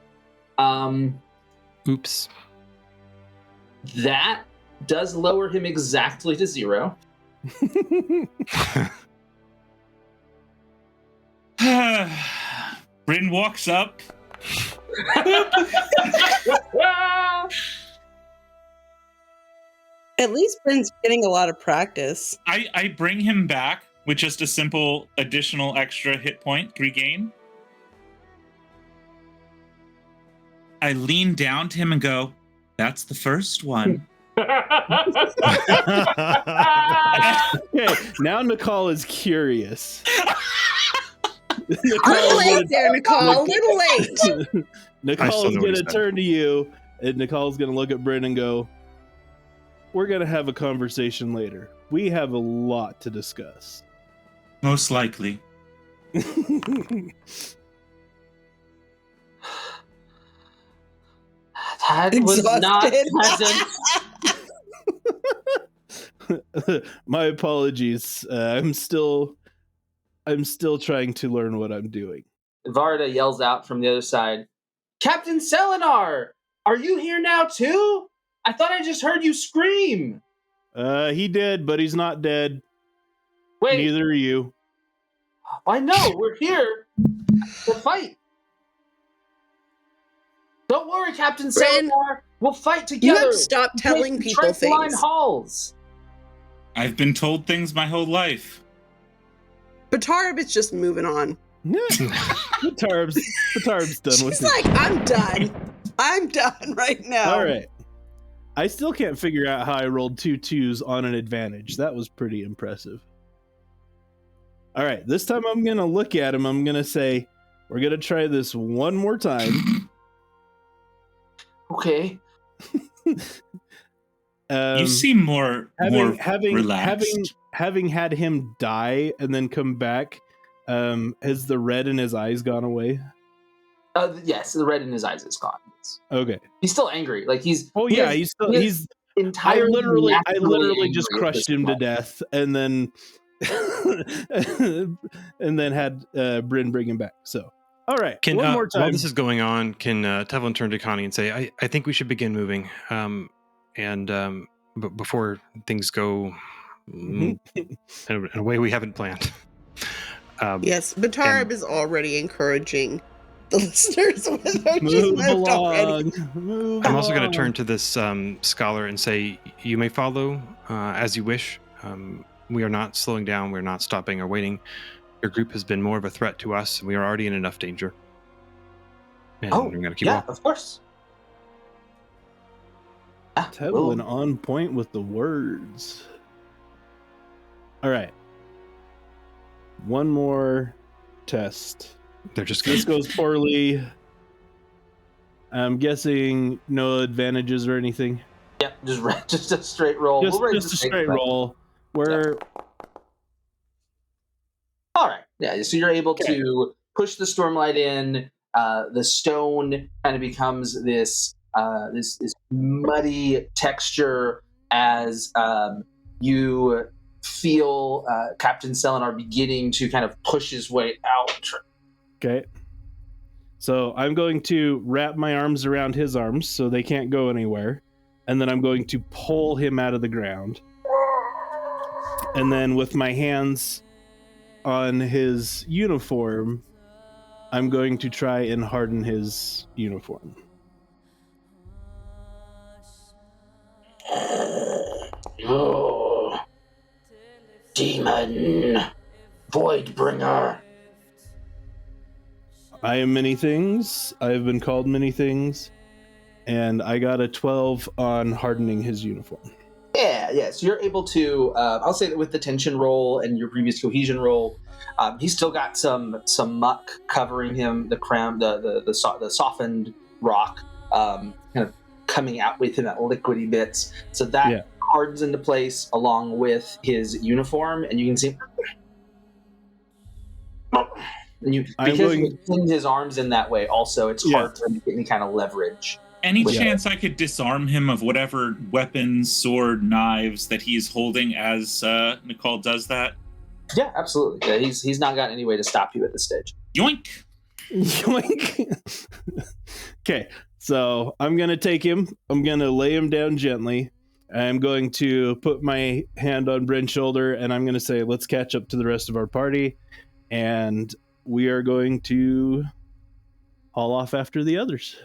Oops. That does lower him exactly to 0. Bryn walks up. At least Bryn's getting a lot of practice. I bring him back with just a simple additional extra hit point regain. I lean down to him and go, "That's the first one." Okay, now Nakal is curious. Little late there, Nakal. A little late. Nakal's going to turn to you, and Nakal's going to look at Bryn and go, "We're going to have a conversation later. We have a lot to discuss." Most likely. That was not Exhausted. My apologies. I'm still trying to learn what I'm doing. Varda yells out from the other side, "Captain Selenar, are you here now too? I thought I just heard you scream." He did, but he's not dead. Wait, Neither are you. I know, we're here to fight. Don't worry, Captain Bryn, Selenar. We'll fight You together. have to stop telling people Tranquilline things. halls. I've been told things my whole life. Batarab is just moving on. Batarab's done with She's it. like, I'm done. I'm done right now. All right. I still can't figure out how I rolled 2 2s on an advantage. That was pretty impressive. All right, this time I'm going to look at him. I'm going to say, we're going to try this one more time. Okay. You seem more relaxed. Having had him die and then come back, has the red in his eyes gone away? Yes, the red in his eyes is gone. Okay. He's still angry. Like he's. Oh he yeah, is- he's he is I literally naturally just angry at crushed this him to point. death and then and then had Bryn bring him back. So, all right, one more time. While this is going on, can Tevlin turn to Connie and say, I think we should begin moving. But before things go in a way we haven't planned. Yes, Batarab is already encouraging the listeners with her. She's Move moved already. along. Move I'm also going along. to turn to this scholar and say, you may follow as you wish. We are not slowing down. We're not stopping or waiting. Your group has been more of a threat to us. We are already in enough danger. And we're going to keep yeah, walking. of course. Tevlin on point with the words. All right. One more test. They're just This going goes poorly. I'm guessing no advantages or anything. Yep, just a straight roll. Just, We'll raise just the a stakes straight back. roll. We're All right. Yeah. So you're able Okay. to push the stormlight in. The stone kind of becomes this this muddy texture as you feel Captain Selenar beginning to kind of push his way out. okay. So I'm going to wrap my arms around his arms so they can't go anywhere. And then I'm going to pull him out of the ground. And then with my hands on his uniform, I'm going to try and harden his uniform. Oh, demon, Voidbringer. I am many things. I have been called many things. And I got a 12 on hardening his uniform. Yeah. So you're able to. I'll say that with the tension roll and your previous cohesion roll, he's still got some muck covering him. The crown, the softened rock, kind of coming out with him at liquidy bits. So that hardens into place along with his uniform, and you can see. And you, because you pinned his arms in that way, also it's hard to get any kind of leverage. Any Yeah. chance I could disarm him of whatever weapons, sword, knives that he's holding as Nakal does that? Yeah, absolutely. Yeah, he's not got any way to stop you at this stage. Yoink! Yoink. Okay, so I'm gonna take him. I'm gonna lay him down gently. I'm going to put my hand on Bryn's shoulder, and I'm gonna say, "Let's catch up to the rest of our party," and we are going to haul off after the others.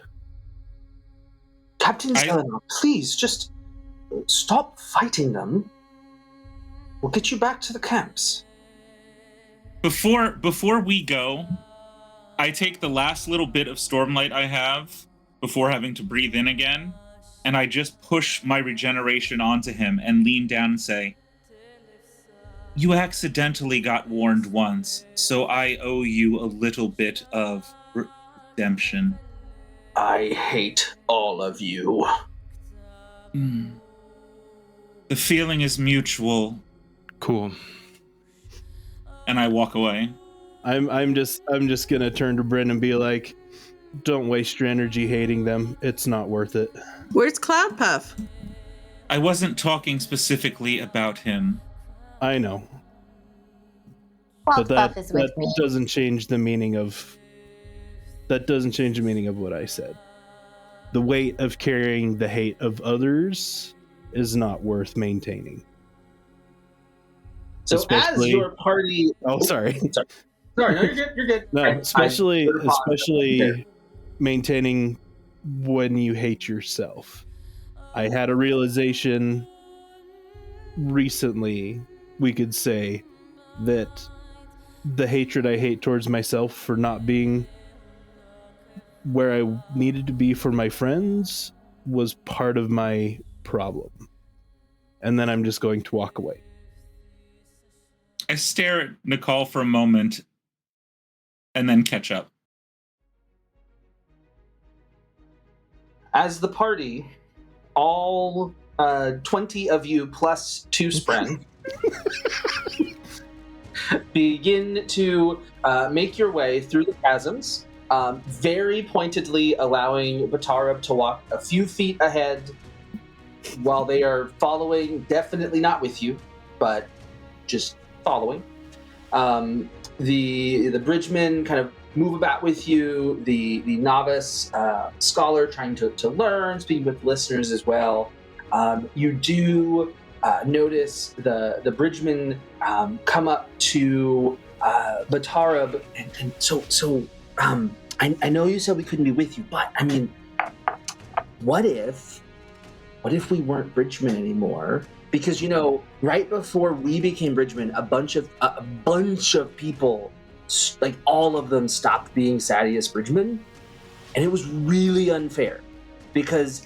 Captain Selenar, please just stop fighting them. We'll get you back to the camps. Before we go, I take the last little bit of stormlight I have before having to breathe in again, and I just push my regeneration onto him and lean down and say, "You accidentally got warned once, so I owe you a little bit of redemption." I hate all of you. The feeling is mutual. Cool. And I walk away. I'm just gonna turn to Bryn and be like, "Don't waste your energy hating them. It's not worth it." Where's Cloud Puff? I wasn't talking specifically about him. I know, Well, but that Buff is with me. doesn't change the meaning of. That doesn't change the meaning of what I said. The weight of carrying the hate of others is not worth maintaining. So as Especially- your party... Oh, sorry. Sorry, no, you're good, you're good. No, I especially put a pause on there. maintaining when you hate yourself. I had a realization recently, we could say, that the hatred I hate towards myself for not being where I needed to be for my friends was part of my problem. And then I'm just going to walk away. I stare at Nakal for a moment and then catch up. As the party, all 20 of you plus 2 Spren begin to make your way through the chasms, very pointedly allowing Batarab to walk a few feet ahead while they are following, definitely not with you, but just following. The bridgemen kind of move about with you, the novice scholar trying to learn, speaking with listeners as well. You do notice the bridgemen come up to Batarab, and so I know you said we couldn't be with you, but I mean, what if we weren't bridgemen anymore? Because, you know, right before we became bridgemen, a bunch of people, like all of them, stopped being Sadius bridgemen, and it was really unfair because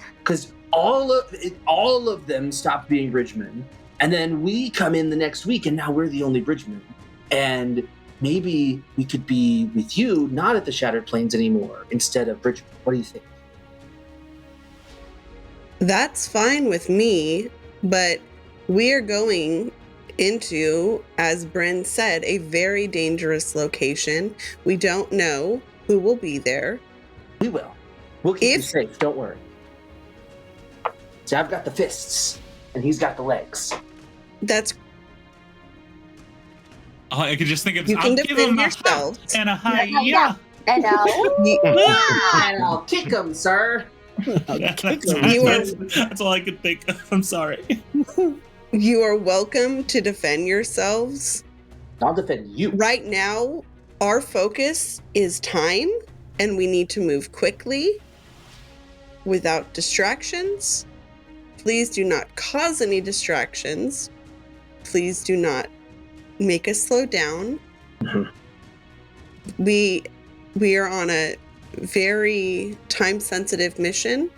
all of them stopped being bridgemen, and then we come in the next week, and now we're the only bridgemen, and maybe we could be with you, not at the Shattered Plains anymore, instead of bridgemen. What do you think? That's fine with me, but we are going into, as Bryn said, a very dangerous location. We don't know who will be there. We will. We'll keep you safe. Don't worry. So I've got the fists, and he's got the legs. That's I could just think of You can I'll give him defend a yourselves. hut and a hi. Yeah. I know. And I'll kick him, sir. That's all I could think of. I'm sorry. You are welcome to defend yourselves. I'll defend you. Right now, our focus is time, and we need to move quickly without distractions. Please do not cause any distractions. Please do not make us slow down. Mhm. We are on a very time-sensitive mission,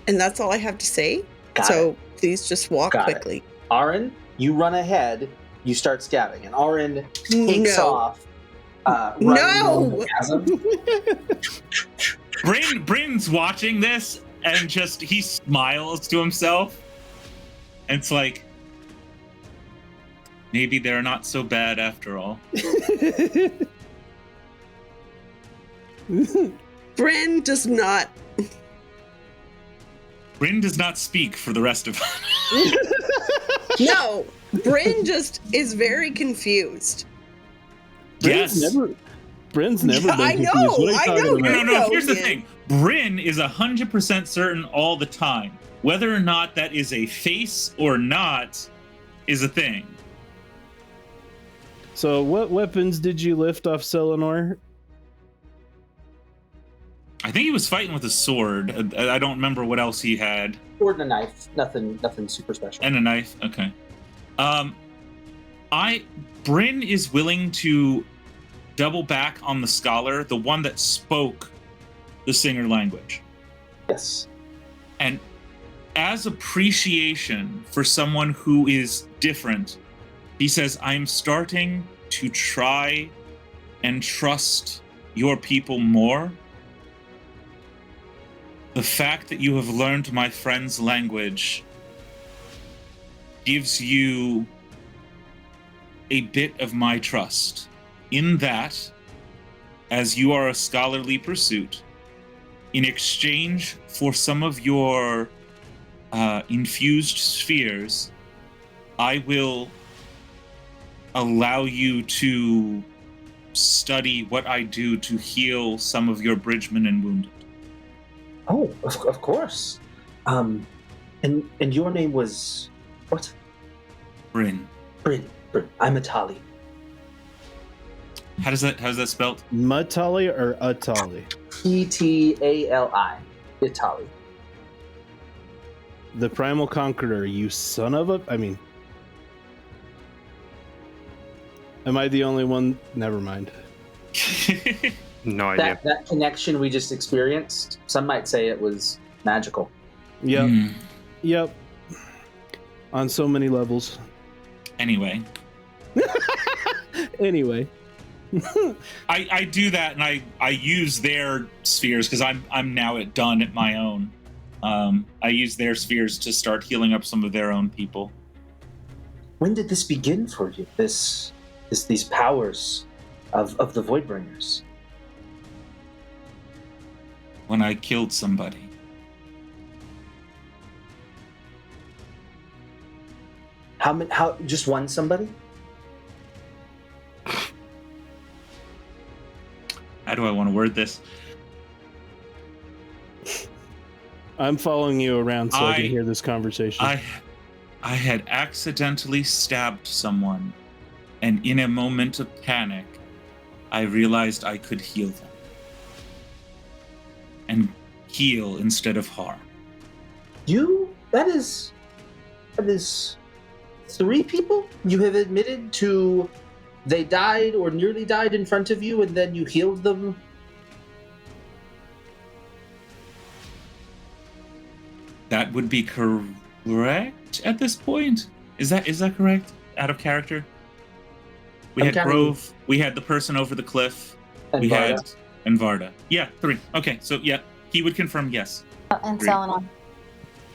and that's all I have to say. Got So it. please just walk Got it. quickly. Aaron, you run ahead. You start scouting, and Aaron takes No. off. Running down the chasm. Bryn's watching this and just he smiles to himself. And it's like, maybe they're not so bad after all. Bryn does not. Bryn does not speak for the rest of us. No, Bryn just is very confused. Bryn's Yes. never been I confused. know, What are you I talking know, about? No. know Here's the him. thing. Bryn is 100% certain all the time. Whether or not that is a face or not is a thing. So, what weapons did you lift off Selenor? I think he was fighting with a sword. I don't remember what else he had. Sword and a knife. Nothing super special. And a knife. Okay. Bryn is willing to double back on the scholar, the one that spoke the Singer language. Yes. And as appreciation for someone who is different, he says, I'm starting to try and trust your people more. The fact that you have learned my friend's language gives you a bit of my trust. In that, as you are a scholarly pursuit, in exchange for some of your infused spheres, I will allow you to study what I do to heal some of your bridgemen and wounded. Oh, of course. And your name was what? Bryn. Bryn. I'm Atali. How's that spelled? Matali or Atali? Etali. Atali. The Primal Conqueror, you son of a... I mean... Am I the only one? Never mind. No idea. That connection we just experienced, some might say it was magical. Yep. Mm. Yep. On so many levels. Anyway. Anyway. I do that, and I use their spheres because I'm now done at my own. I use their spheres to start healing up some of their own people. When did this begin for you? These powers of the Voidbringers? When I killed somebody. How just one somebody? How do I want to word this? I'm following you around so I can hear this conversation. I had accidentally stabbed someone, and in a moment of panic, I realized I could heal them. And heal instead of harm. That is 3 people you have admitted to. They died or nearly died in front of you, and then you healed them. That would be correct at this point. Is that correct? Out of character. We I'm had counting- Grove. We had the person over the cliff. And we Varda. had and Varda. Yeah, 3. Okay, so yeah, he would confirm yes. And Agreed. Selenor.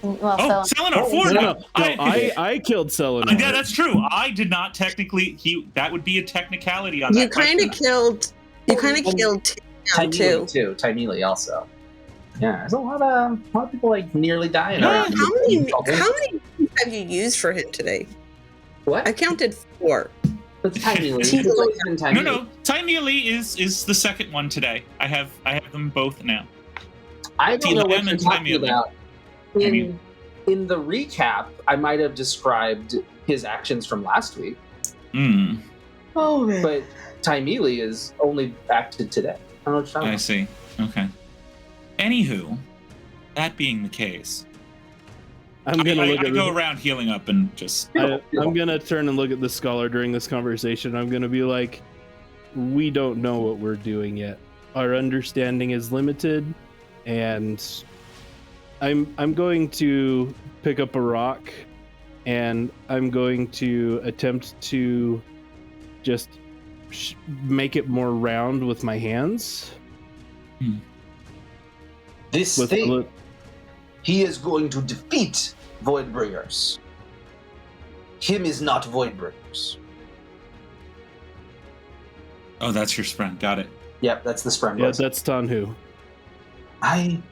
Well, Oh, Selenor. Selenor, 4 now. I killed Selenor. Yeah, that's true. I did not technically. That would be a technicality on You that. kind of question. killed. You kind of And killed Tim Timely too. Timely also. Yeah, there's a lot of people like nearly dying. Yeah. around. How many have you used for him today? What? I counted 4. It's Timely. No. Timely is the second one today. I have them both now. I don't know what Tevlin you're and talking Timely. about. Timely. In the recap, I might have described his actions from last week, Hmm. Oh man. but Timely is only acted today. I don't know what you're talking I about. see. Okay. Anywho, that being the case, I'm gonna look I at go this. around healing up and just. I'm gonna turn and look at the scholar during this conversation. I'm gonna be like, we don't know what we're doing yet. Our understanding is limited, and I'm going to pick up a rock, and I'm going to attempt to just make it more round with my hands. This With thing, he is going to defeat Voidbringers. Him is not Voidbringers. Oh, that's your sprint. Got it. Yep, that's the Sprem. yeah, that's Tanhu. I'm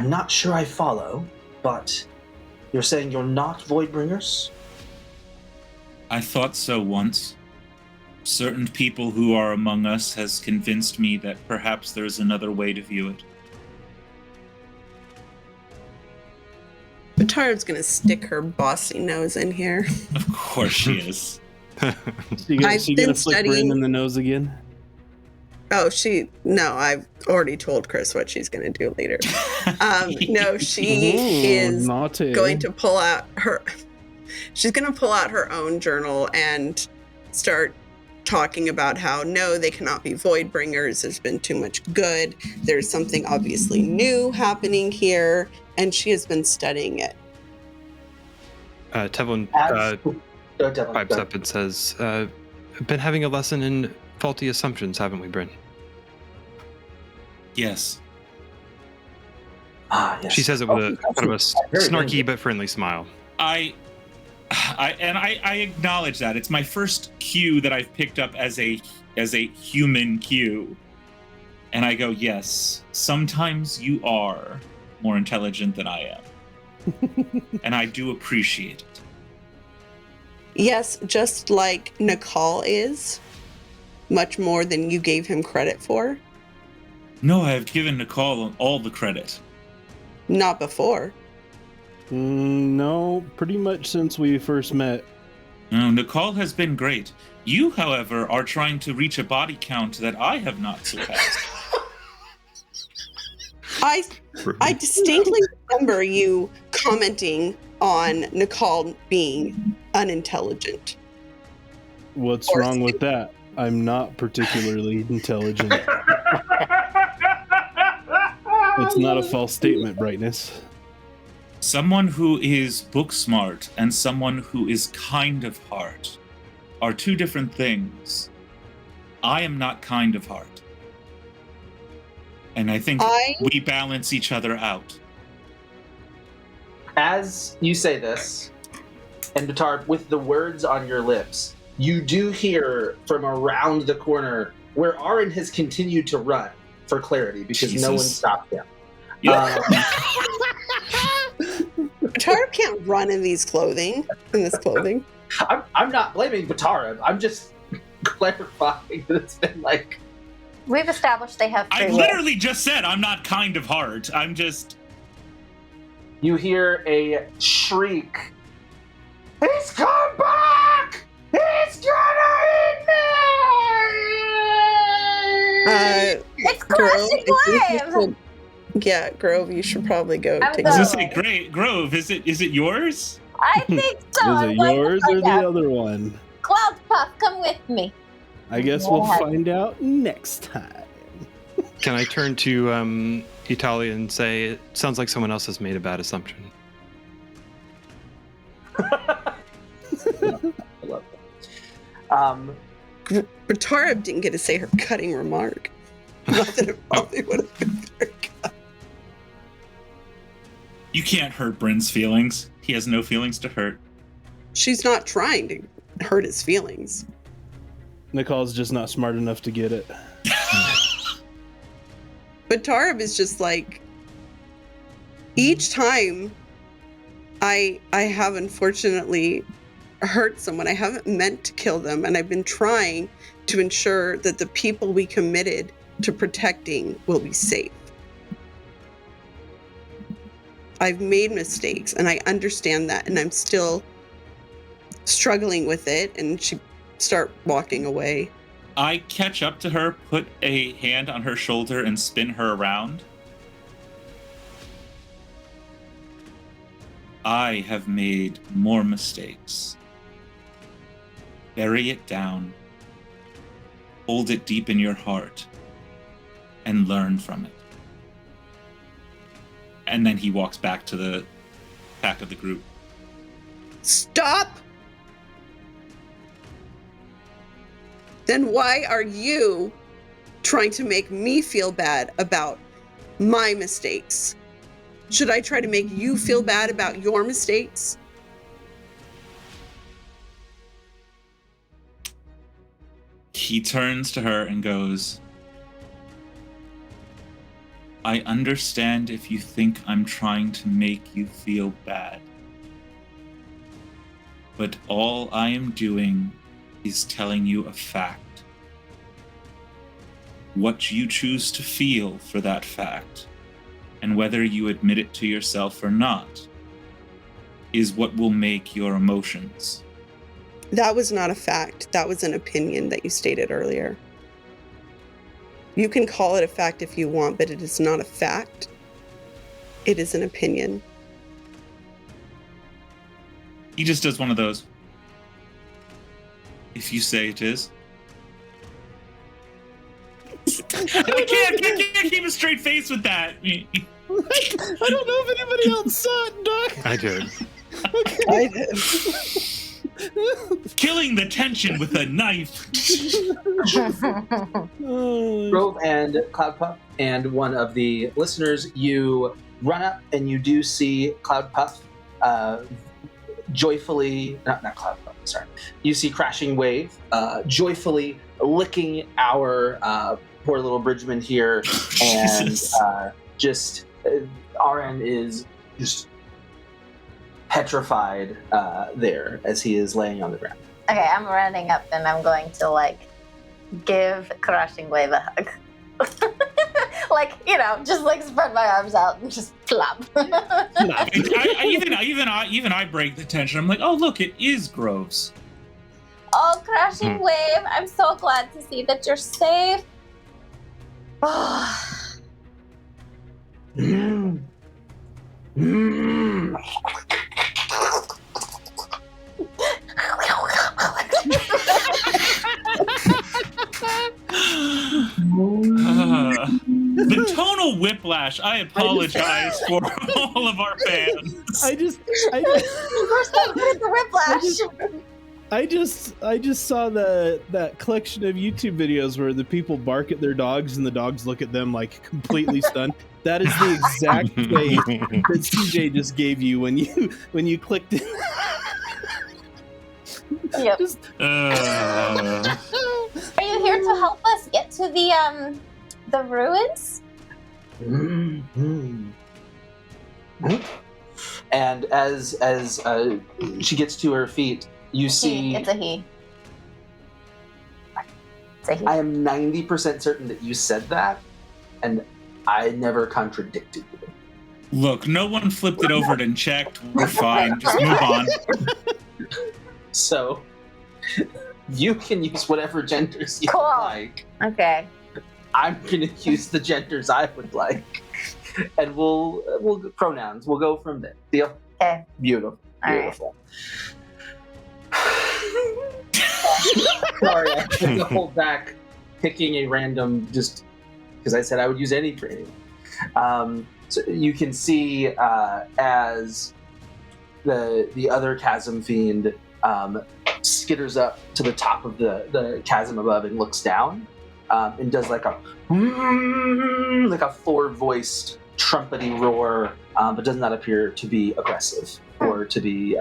not sure I follow, but you're saying you're not Voidbringers? I thought so once. Certain people who are among us has convinced me that perhaps there's another way to view it. Batarab's gonna stick her bossy nose in here. Of course she is. You gonna, I've so you gonna been flick studying- Bryn in the nose again? Oh, no, I've already told Chris what she's gonna do later. No, she is naughty. going to pull out she's going to pull out her own journal and start talking about how no, they cannot be void bringers. There's been too much good. There's something obviously new happening here, and she has been studying it. Tevlin Devlin, pipes up and says, been having a lesson in faulty assumptions, haven't we, Bryn? Yes. Yes. She says it with a kind of a snarky but friendly smile. I acknowledge that. It's my first cue that I've picked up as a human cue. And I go, yes, sometimes you are more intelligent than I am. And I do appreciate it. Yes, just like Nakal is, much more than you gave him credit for. No, I have given Nakal all the credit. Not before. No, pretty much since we first met. No, Nakal has been great. You, however, are trying to reach a body count that I have not surpassed. I distinctly remember you commenting on Nakal being unintelligent. What's wrong with that? I'm not particularly intelligent. It's not a false statement, Brightness. Someone who is book smart and someone who is kind of heart are two different things. I am not kind of heart. And I think we balance each other out. As you say this, and Batarab, with the words on your lips, you do hear from around the corner where Aaron has continued to run for clarity because no one stopped him. Yeah. Batarab can't run in this clothing. I'm not blaming Batarab. I'm just clarifying that it's been like... We've established they have free I will. literally just said I'm not kind of heart. I'm just... You hear a shriek. He's come back! He's gonna eat me! It's classic Grove! Yeah, Grove, you should probably go I'm take going. a Is this a Grove? Is it yours? I think so. Is I'm it going to yours or find the out. other one? Cloud Puff, come with me. I guess we'll Yeah. find out next time. Can I turn to Italia and say, it sounds like someone else has made a bad assumption? I love that. Batarab didn't get to say her cutting remark. Not that it probably would have been very good. You can't hurt Bryn's feelings. He has no feelings to hurt. She's not trying to hurt his feelings. Nicole's just not smart enough to get it. Batarab is just like, each time I have unfortunately hurt someone, I haven't meant to kill them, and I've been trying to ensure that the people we committed to protecting will be safe. I've made mistakes, and I understand that, and I'm still struggling with it, and she start walking away. I catch up to her, put a hand on her shoulder, and spin her around. I have made more mistakes. Bury it down. Hold it deep in your heart. And learn from it. And then he walks back to the back of the group. Stop! Then why are you trying to make me feel bad about my mistakes? Should I try to make you feel bad about your mistakes? He turns to her and goes, I understand if you think I'm trying to make you feel bad. But all I am doing is telling you a fact. What you choose to feel for that fact, and whether you admit it to yourself or not, is what will make your emotions. That was not a fact. That was an opinion that you stated earlier. You can call it a fact if you want, but it is not a fact. It is an opinion. He just does one of those. If you say it is. I can't keep a straight face with that. I don't know if anybody else saw it, Doc. I did. Okay. I did. Killing the tension with a knife. Grove and Cloudpuff and one of the listeners, you run up and you do see Cloudpuff joyfully, not Cloudpuff, sorry. You see Crashing Wave joyfully licking our poor little bridgeman here, and RN is just petrified there as he is laying on the ground. Okay, I'm running up and I'm going to give Crashing Wave a hug. Just spread my arms out and just plop. Even I break the tension. I'm like, oh look, it is Groves. Oh, Crashing Wave, I'm so glad to see that you're safe. The tonal whiplash. I apologize for all of our fans. We're so good at the whiplash. I just saw that collection of YouTube videos where the people bark at their dogs and the dogs look at them like completely stunned. That is the exact face that CJ just gave you when you clicked it. Yep. Are you here to help us get to the ruins? And as she gets to her feet, you see... It's a he. It's a he. I am 90% certain that you said that, and I never contradicted you. Look, no one flipped it over and checked. We're fine. Just move on. So, you can use whatever genders you like. Okay. I'm going to use the genders I would like. And we'll pronouns. We'll go from there. Deal? Okay. Beautiful. Beautiful. Right. Sorry, I had to hold back picking a random just because I said I would use any for anyone. So you can see as the other chasm fiend skitters up to the top of the chasm above and looks down and does like a four-voiced trumpety roar, but does not appear to be aggressive or to be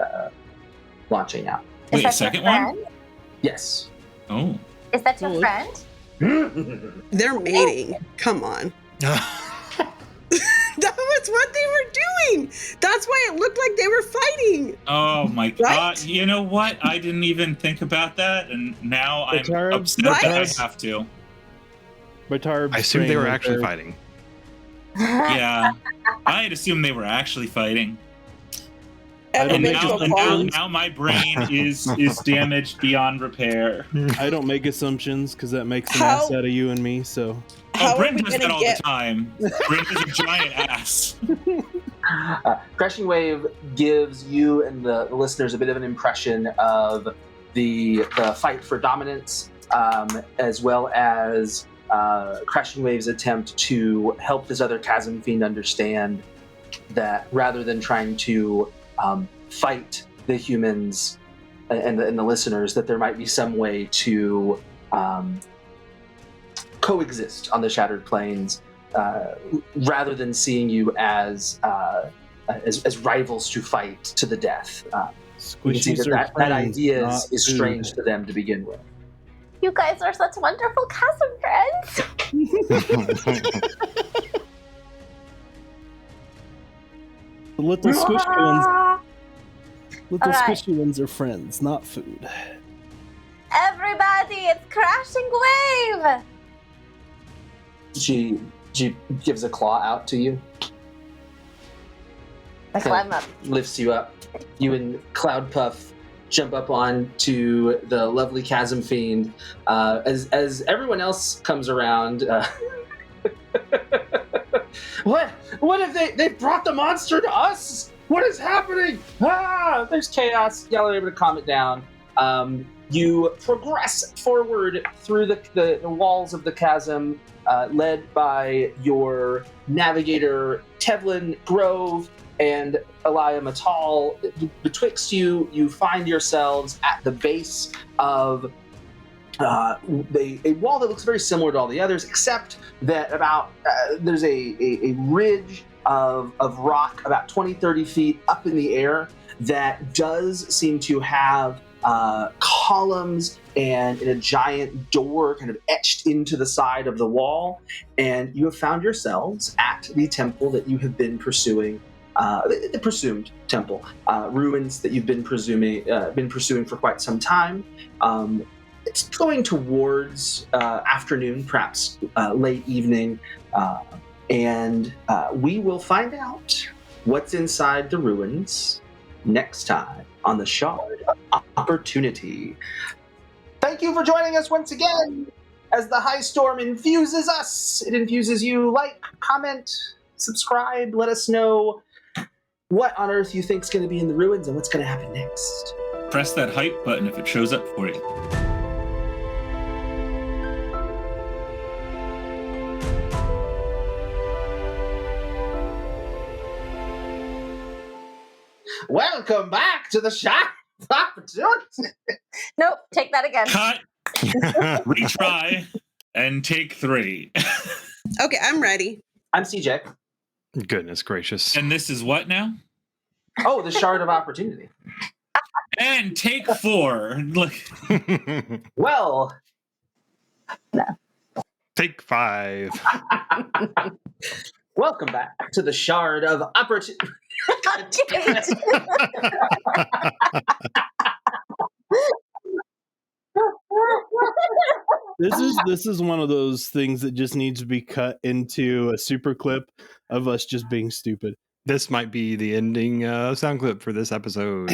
launching out. Wait, a second one? Yes. Oh. Is that your friend? They're mating. Come on. That was what they were doing. That's why it looked like they were fighting. Oh my god. Right? You know what? I didn't even think about that, and now I'm Batarab, upset that I have to. Batarab, I assumed they were actually fighting. Yeah. I had assumed they were actually fighting. And And it makes now, no and now, sense. now my brain is damaged beyond repair. I don't make assumptions because that makes an How- ass out of you and me. So How Oh, are Bryn we does that gonna all get? the time. Bryn is a giant ass. Crashing Wave gives you and the listeners a bit of an impression of the fight for dominance, as well as Crashing Wave's attempt to help this other chasm fiend understand that rather than trying to fight the humans and the listeners, that there might be some way to coexist on the Shattered Plains, rather than seeing you as rivals to fight to the death. You can see squishies are that friends, idea not is food. strange to them to begin with. You guys are such wonderful chasm friends. The little squishy ones. Little All right. squishy ones are friends, not food. Everybody, it's crashing wave. She gives a claw out to you, I climb up. lifts you up. You and Cloudpuff jump up onto the lovely Chasm Fiend. As everyone else comes around, what have they brought the monster to us? What is happening? Ah! There's chaos. Y'all are able to calm it down. You progress forward through the walls of the chasm, led by your navigator Tevlin, Grove, and Elia Matal. Betwixt you, you find yourselves at the base of a wall that looks very similar to all the others, except that there's a ridge of rock about 20-30 feet up in the air that does seem to have columns and a giant door kind of etched into the side of the wall. And you have found yourselves at the temple that you have been pursuing, the presumed temple, ruins that you've been pursuing for quite some time. It's going towards afternoon, perhaps late evening, and we will find out what's inside the ruins next time on the Shard of Opportunity. Thank you for joining us once again. As the high storm infuses us, it infuses you. Like, comment, subscribe, let us know what on earth you think is going to be in the ruins and what's going to happen next. Press that hype button if it shows up for you. Welcome back to the Shard of Opportunity. Nope, take that again. Cut, retry, and take 3. Okay, I'm ready. I'm CJ. Goodness gracious. And this is what now? Oh, the Shard of Opportunity. And take 4. Like, Well, Take 5. welcome back to the Shard of Opportunity. This is one of those things that just needs to be cut into a super clip of us just being stupid. This might be the ending sound clip for this episode.